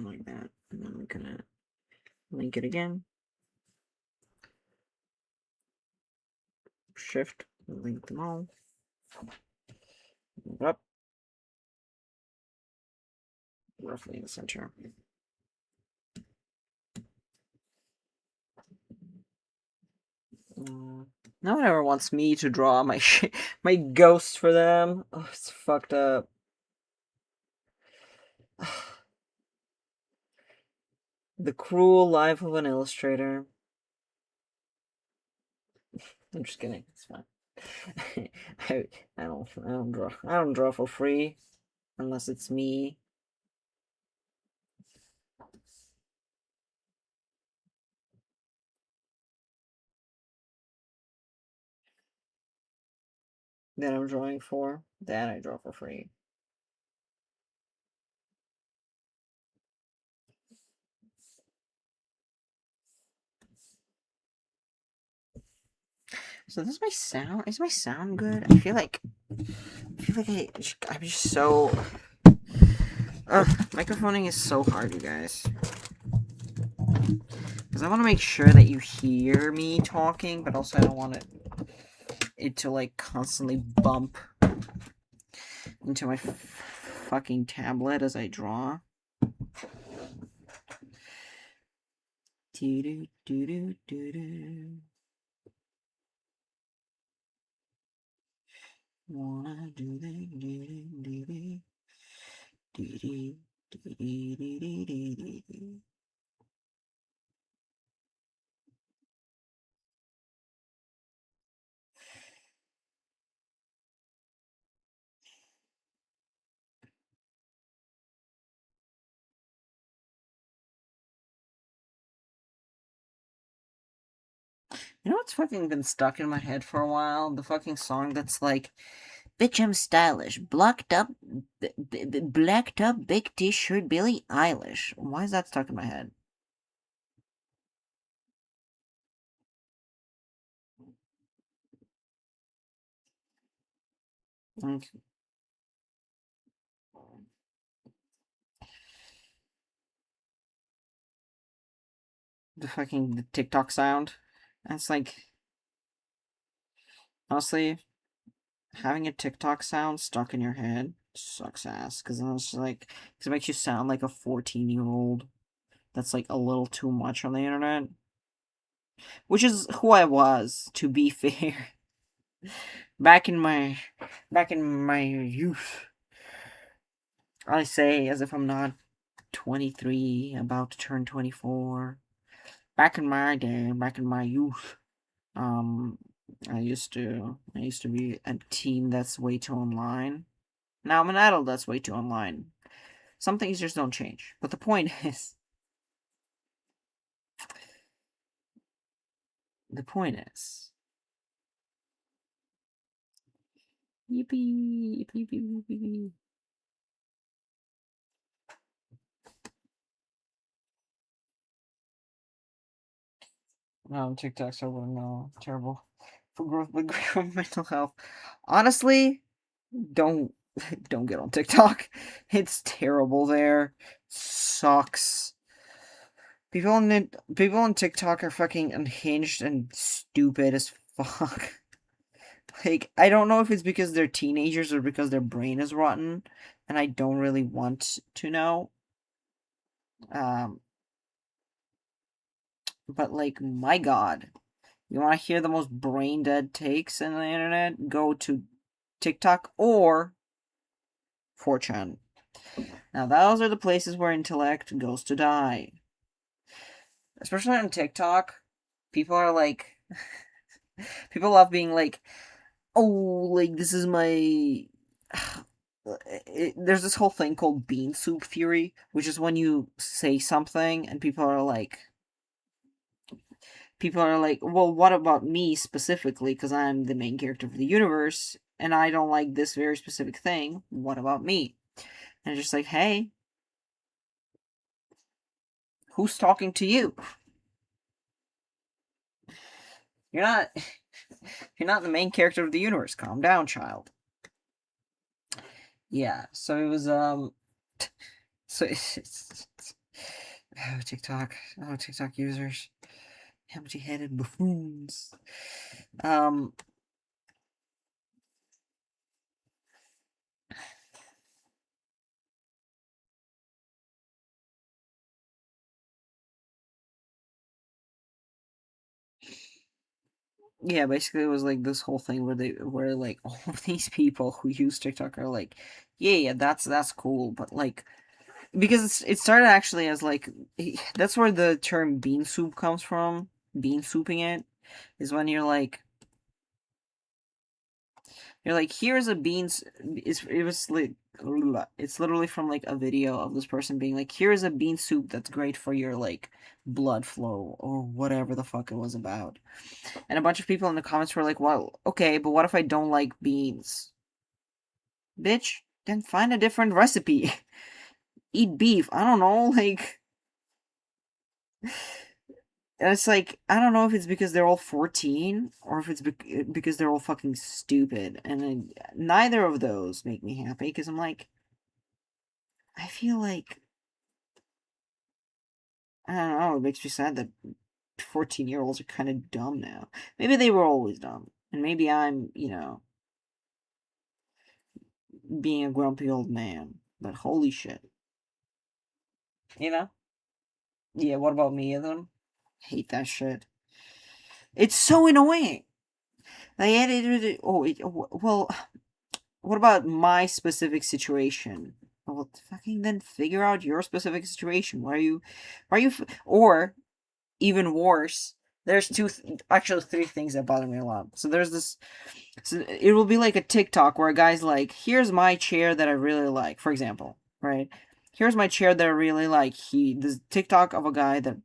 Like that. And then we're gonna link it again. Shift, link them all. Up. Roughly in the center. No one ever wants me to draw my my ghost for them. Oh, it's fucked up. The cruel life of an illustrator. I'm just kidding. It's fine. I don't draw. I don't draw for free, unless it's me. That I'm drawing for. That I draw for free. So this is my sound. Is my sound good? I feel like I'm just so. Microphoning is so hard, you guys. Because I want to make sure that you hear me talking, but also I don't want it to like constantly bump into my fucking tablet as I draw. Do do do do do. Wanna do the do do do do do do do. You know what's fucking been stuck in my head for a while? The fucking song that's like, bitch, I'm stylish, blacked up big t-shirt, Billie Eilish. Why is that stuck in my head? Like, the TikTok sound. And it's like, honestly, having a TikTok sound stuck in your head sucks ass. Because it's like, cause it makes you sound like a 14-year-old. That's like a little too much on the internet. Which is who I was, to be fair. back in my youth. I say as if I'm not 23, about to turn 24. Back in my day, back in my youth, um, I used to be a teen that's way too online. Now I'm an adult that's way too online. Some things just don't change. But the point is, the point is, yippee, yippee, yippee, yippee. TikTok's over. No, terrible for growth, but great for mental health. Honestly, don't don't get on TikTok. It's terrible there. Sucks. People on TikTok are fucking unhinged and stupid as fuck. Like, I don't know if it's because they're teenagers or because their brain is rotten, and I don't really want to know. Um, But like, my God, you want to hear the most brain dead takes in the internet? Go to TikTok or 4chan. Now, those are the places where intellect goes to die. Especially on TikTok, people are like, people love being like, oh, like, this is my. There's this whole thing called bean soup theory, which is when you say something and people are like, well, what about me specifically? Because I'm the main character of the universe, and I don't like this very specific thing. What about me? And it's just like, hey, who's talking to you? You're not, you're not the main character of the universe. Calm down, child. Yeah. So it was So oh, TikTok. Oh, TikTok users. Empty-headed buffoons. Um, yeah, basically it was like this whole thing where like all of these people who use TikTok are like, yeah, that's cool, but like because it started actually as like that's where the term bean soup comes from. Bean souping it is when you're like here's a beans. It was like it's literally from like a video of this person being like here's a bean soup that's great for your like blood flow or whatever the fuck it was about. And a bunch of people in the comments were like, well, okay, but what if I don't like beans? Bitch, then find a different recipe. Eat beef. I don't know, like. And it's like, I don't know if it's because they're all 14 or if it's because they're all fucking stupid. And then neither of those make me happy because I'm like, I feel like, I don't know, it makes me sad that 14-year-olds are kind of dumb now. Maybe they were always dumb. And maybe I'm, being a grumpy old man. But holy shit. You know? Yeah, what about me and them? Hate that shit. It's so annoying. They added. Well, what about my specific situation? Well, fucking then figure out your specific situation. Or even worse, there's actually three things that bother me a lot. So there's this. So it will be like a TikTok where a guy's like, "Here's my chair that I really like," for example, right? Here's my chair that I really like. This TikTok of a guy that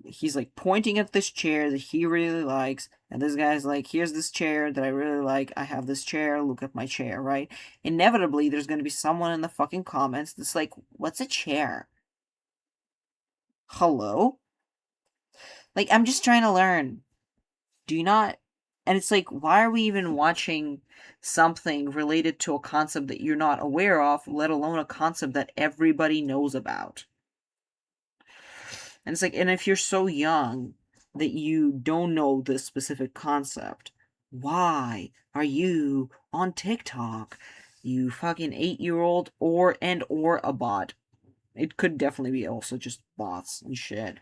he's like pointing at this chair that he really likes, and this guy's like, here's this chair that I really like, I have this chair, look at my chair, right? Inevitably there's going to be someone in the fucking comments that's like, what's a chair? Hello? Like, I'm just trying to learn. Do you not? And it's like, why are we even watching something related to a concept that you're not aware of, let alone a concept that everybody knows about? And it's like, and if you're so young that you don't know this specific concept, why are you on TikTok? You fucking 8-year-old or a bot. It could definitely be also just bots and shit.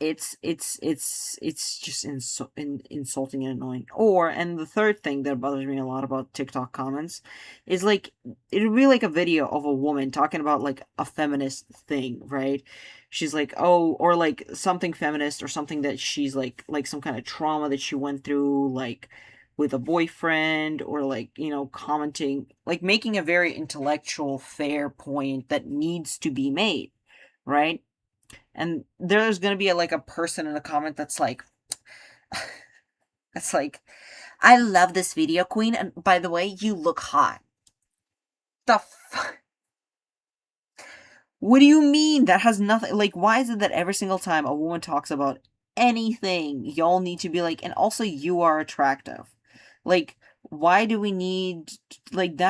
It's just insulting and annoying. And the third thing that bothers me a lot about TikTok comments is like it'd be like a video of a woman talking about like a feminist thing, right? She's like, oh, or like something feminist or something that she's like some kind of trauma that she went through, like with a boyfriend, or like commenting, like making a very intellectual, fair point that needs to be made, right? And there's gonna be like a person in a comment that's like, that's like, I love this video, queen, and by the way, you look hot. The fuck? What do you mean? That has nothing. Like, why is it that every single time a woman talks about anything, y'all need to be like, and also you are attractive? Like, why do we need, like,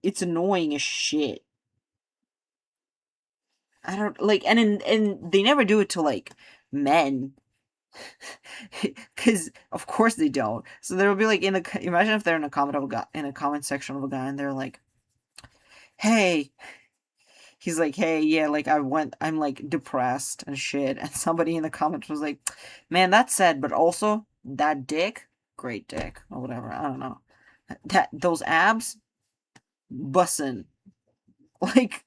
it's annoying as shit. I don't, like, and they never do it to, like, men. Because of course they don't. So there will be like imagine if they're in a comment section of a guy, and they're like, "Hey, he's like, hey, yeah, like I'm like depressed and shit, and somebody in the comments was like, man, that's sad, but also that dick, great dick or whatever. I don't know. That those abs, bussin', like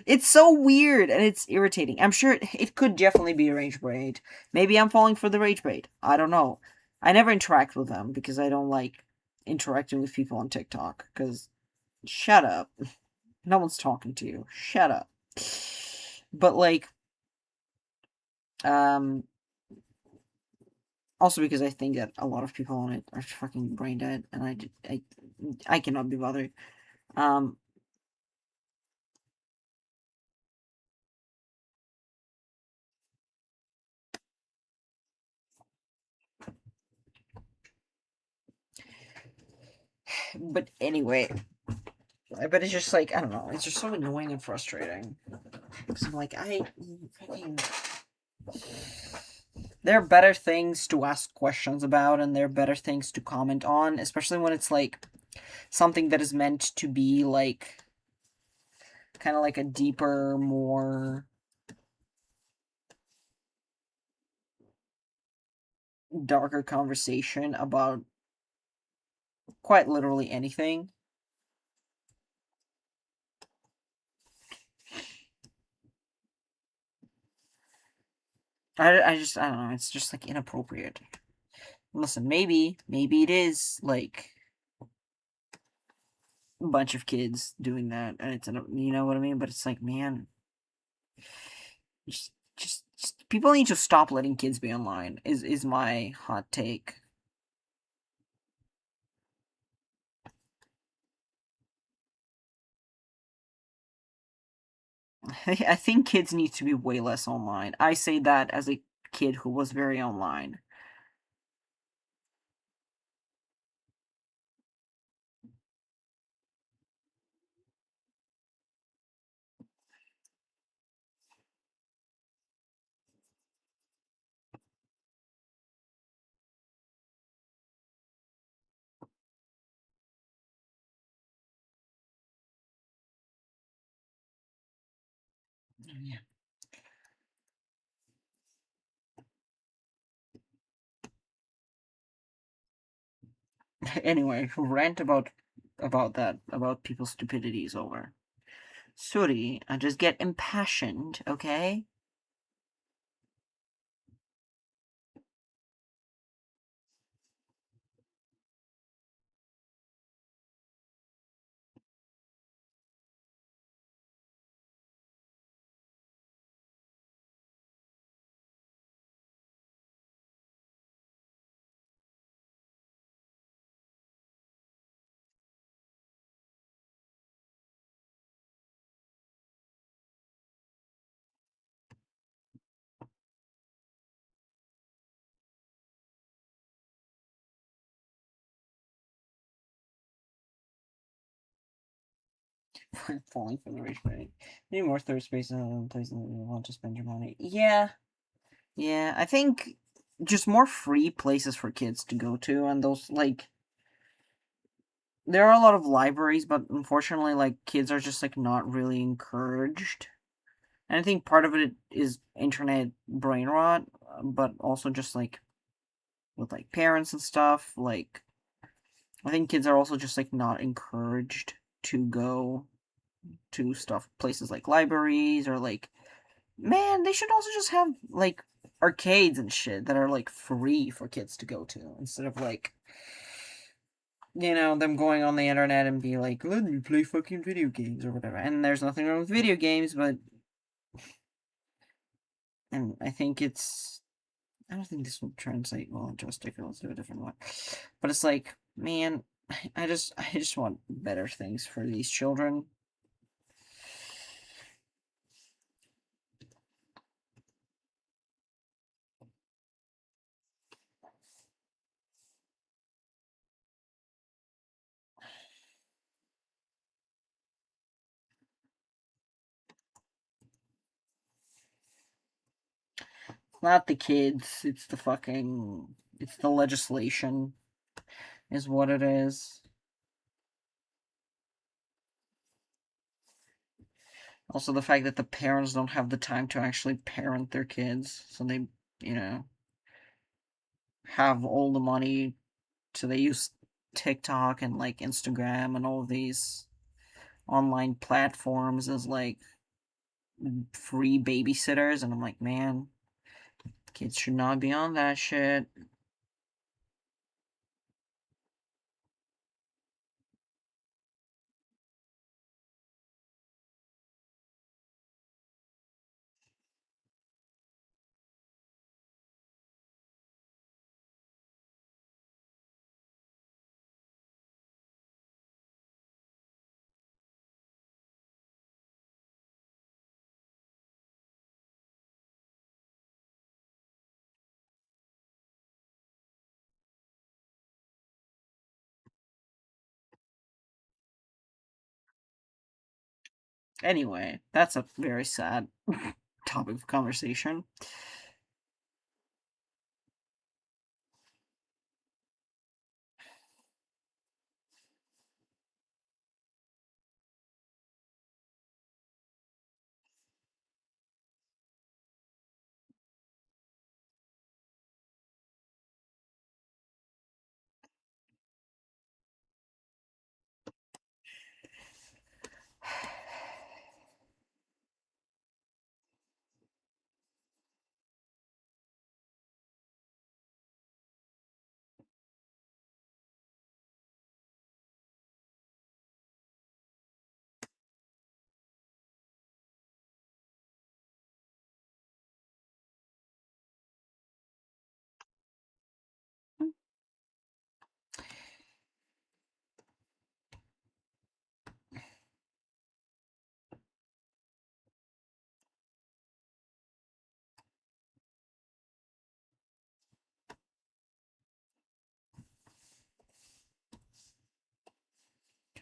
it's so weird and it's irritating. I'm sure it could definitely be a rage bait. Maybe I'm falling for the rage bait. I don't know. I never interact with them because I don't like interacting with people on TikTok. Because shut up. No one's talking to you. Shut up. But like, um, also because I think that a lot of people on it are fucking brain dead, and I cannot be bothered. Um, but anyway, but it's just like I don't know. It's just so annoying and frustrating. Because I'm like I fucking. There are better things to ask questions about, and there are better things to comment on, especially when it's like something that is meant to be like kind of like a deeper, more darker conversation about quite literally anything. I don't know. It's just like inappropriate. Listen, maybe it is like a bunch of kids doing that, and it's you know what I mean. But it's like, man, just people need to stop letting kids be online. Is my hot take. I think kids need to be way less online. I say that as a kid who was very online. Yeah. Anyway, rant about that about people's stupidity is over. Sorry, I just get impassioned, okay? Falling for the rich money. Need more third spaces and places that you want to spend your money. Yeah, yeah. I think just more free places for kids to go to, and those like there are a lot of libraries, but unfortunately, like kids are just like not really encouraged. And I think part of it is internet brain rot, but also just like with like parents and stuff. Like I think kids are also just like not encouraged to go to stuff places like libraries or like man, they should also just have like arcades and shit that are like free for kids to go to instead of like them going on the internet and be like, let me play fucking video games or whatever. And there's nothing wrong with video games, but and I think I don't think this will translate well into a sticker. Let's do a different one. But it's like, man, I just want better things for these children. Not the kids. It's the legislation, is what it is. Also, the fact that the parents don't have the time to actually parent their kids, so they, have all the money, so they use TikTok and like Instagram and all of these online platforms as like free babysitters, and I'm like, man, kids should not be on that shit. Anyway, that's a very sad topic of conversation.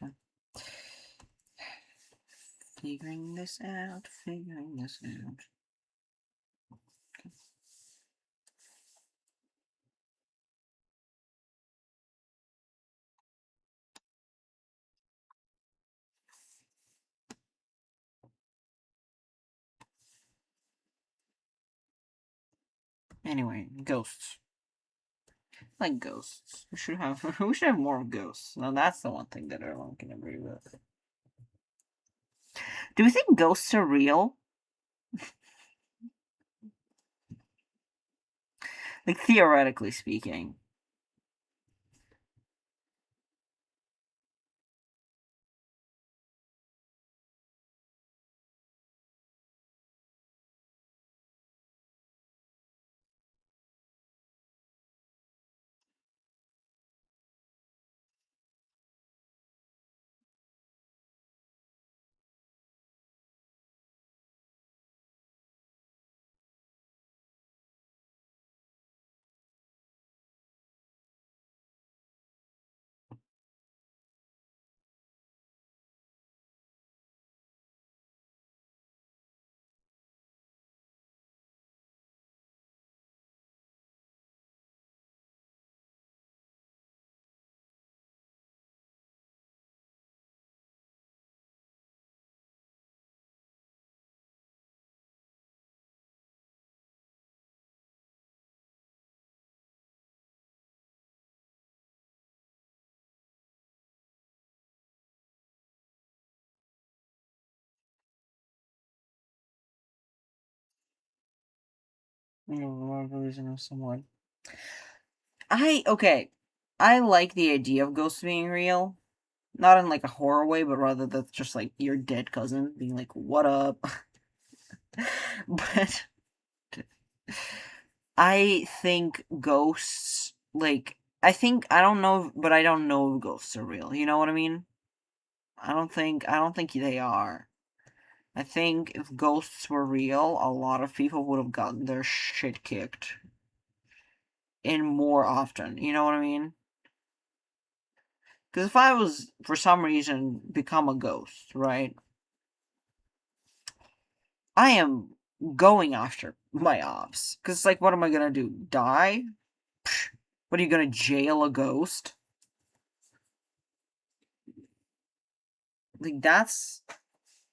Okay. Figuring this out, figuring this out. Anyway, ghosts. Like ghosts. We should have we should have more of ghosts. Now that's the one thing that everyone can agree with. Do we think ghosts are real? Like theoretically speaking. Version of someone. Okay. I like the idea of ghosts being real. Not in like a horror way, but rather that's just like your dead cousin being like, "What up?" But I think ghosts, like, I don't know, but I don't know if ghosts are real. You know what I mean? I don't think they are. I think if ghosts were real, a lot of people would have gotten their shit kicked in more often. You know what I mean? Because if I was, for some reason, become a ghost, right? I am going after my ops. Because, like, what am I gonna do? Die? Psh, what are you gonna jail a ghost? Like, that's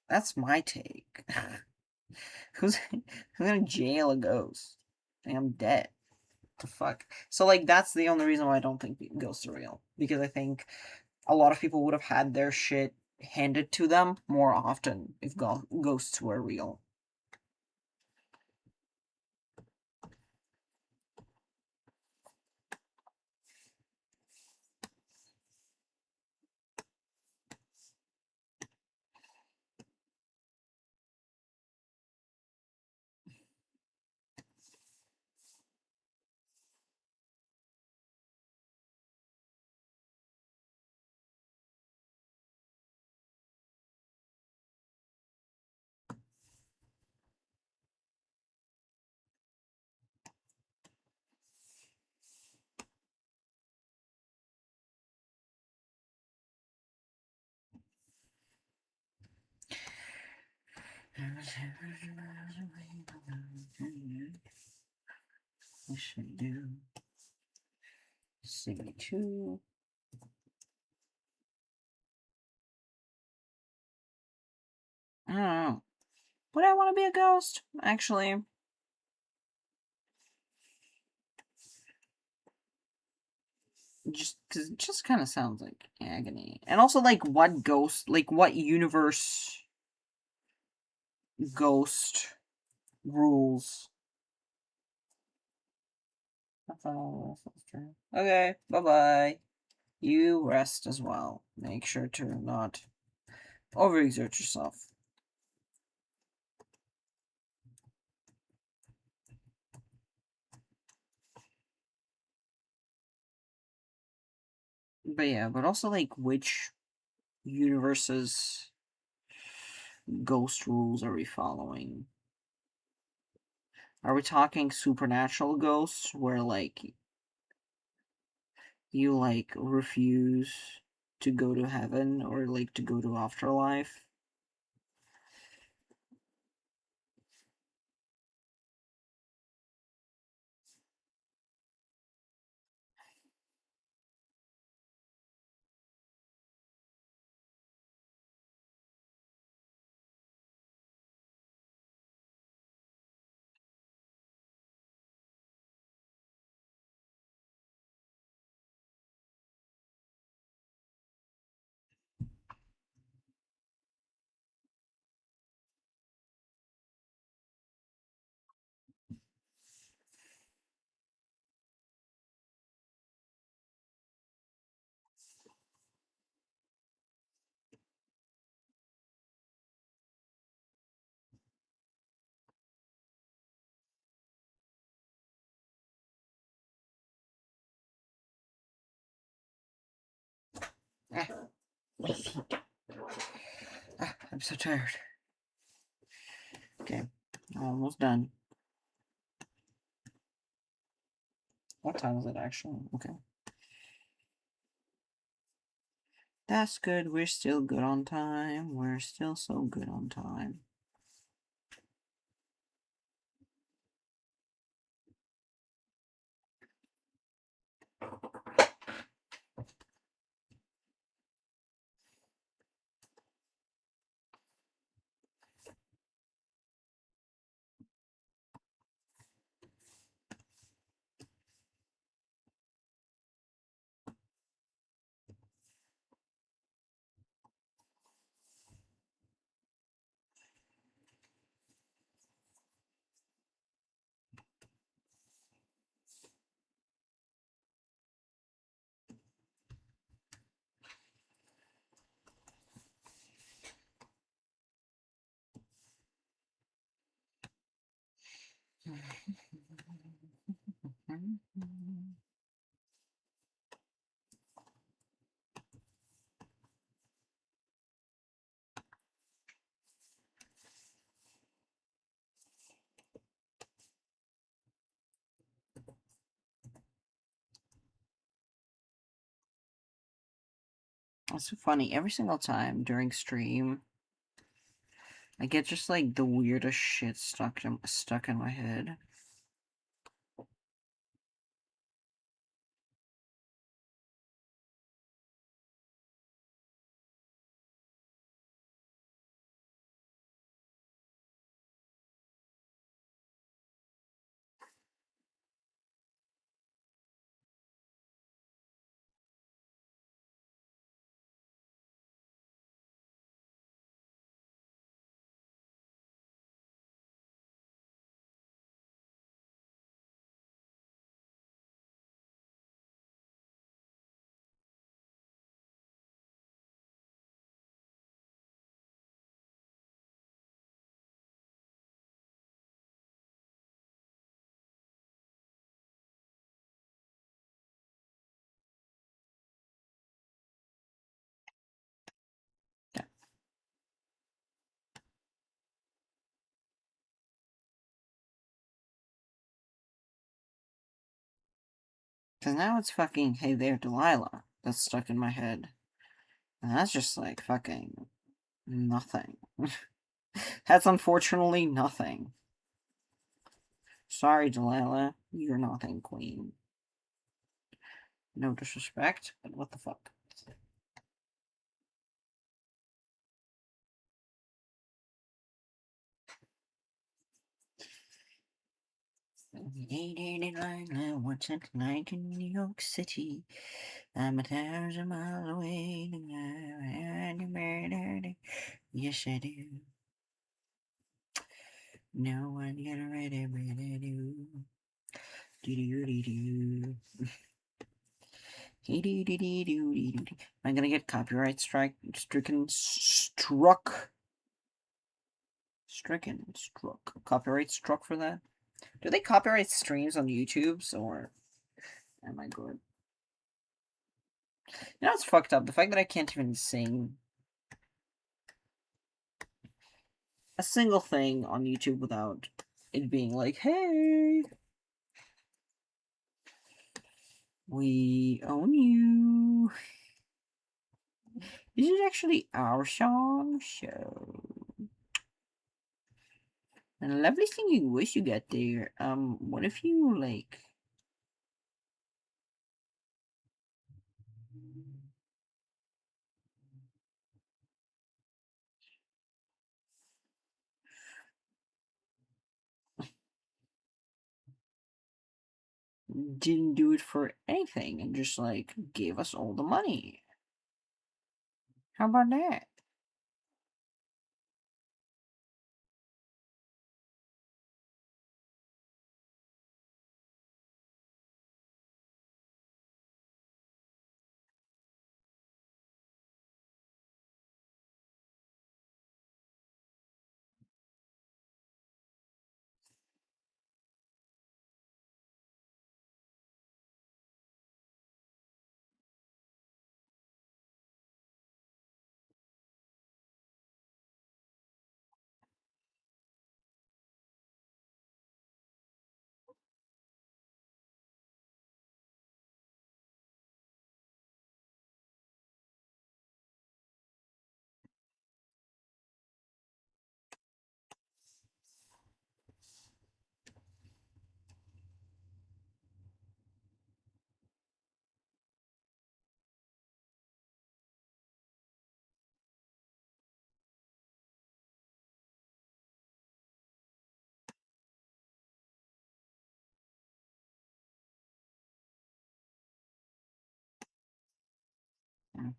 That's my take. Who's gonna jail a ghost? I'm dead. The fuck? So like that's the only reason why I don't think ghosts are real. Because I think a lot of people would have had their shit handed to them more often if ghosts were real. I should do 72. I don't know. Would I want to be a ghost? Actually, just because it just kind of sounds like agony. And also, like, what ghost, like, what universe ghost rules? That's all. That's true. Okay, bye bye. You rest as well. Make sure to not overexert yourself. But yeah, but also, like, which universes ghost rules are we following? Are we talking supernatural ghosts where like you like refuse to go to heaven or like to go to afterlife? Ah, my feet. Ah, I'm so tired. Okay, almost done. What time is it actually? Okay. That's good. We're still good on time. We're still so good on time. It's so funny. Every single time during stream, I get just like the weirdest shit stuck in my head. Because now it's fucking Hey There Delilah that's stuck in my head. And that's just like fucking nothing. That's unfortunately nothing. Sorry, Delilah. You're nothing, queen. No disrespect, but what the fuck? What's it like in New York City? I'm 1,000 miles away. Yes, I do. No one can ready, ready, do. Do. Am I gonna get copyright stricken? Copyright struck for that? Do they copyright streams on YouTube, or am I good? You know, it's fucked up. The fact that I can't even sing a single thing on YouTube without it being like, hey, we own you. This is actually our song, so. And a lovely singing voice you got there. What if you, like. Didn't do it for anything and just, like, gave us all the money? How about that?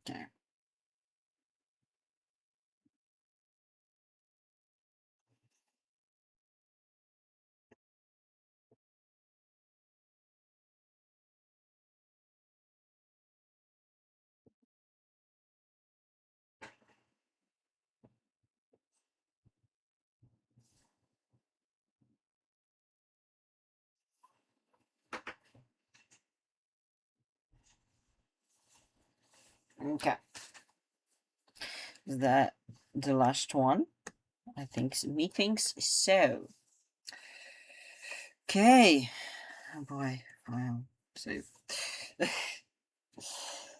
Okay. Okay. Is that the last one? I think methinks so. Okay. Oh boy. Wow. Save.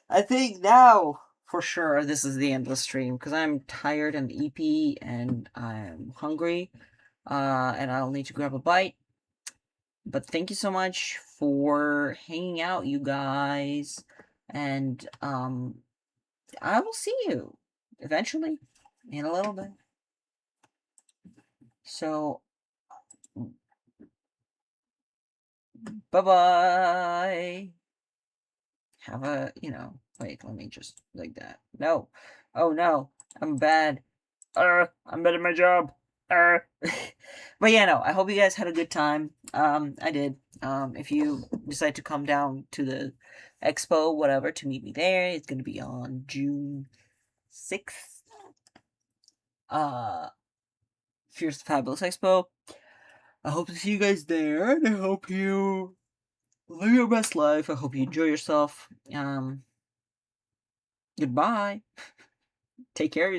I think now, for sure, this is the end of the stream because I'm tired and EP and I'm hungry. And I'll need to grab a bite. But thank you so much for hanging out, you guys. And I will see you eventually in a little bit. So, bye-bye. Have a, wait, let me just like that. No. Oh no, I'm bad. I'm bad at my job. But yeah, no, I hope you guys had a good time. I did. If you decide to come down to the expo, whatever, to meet me there, it's gonna be on June 6th. Fierce and Fabulous Expo. I hope to see you guys there, and I hope you live your best life. I hope you enjoy yourself. Goodbye. Take care of yourself.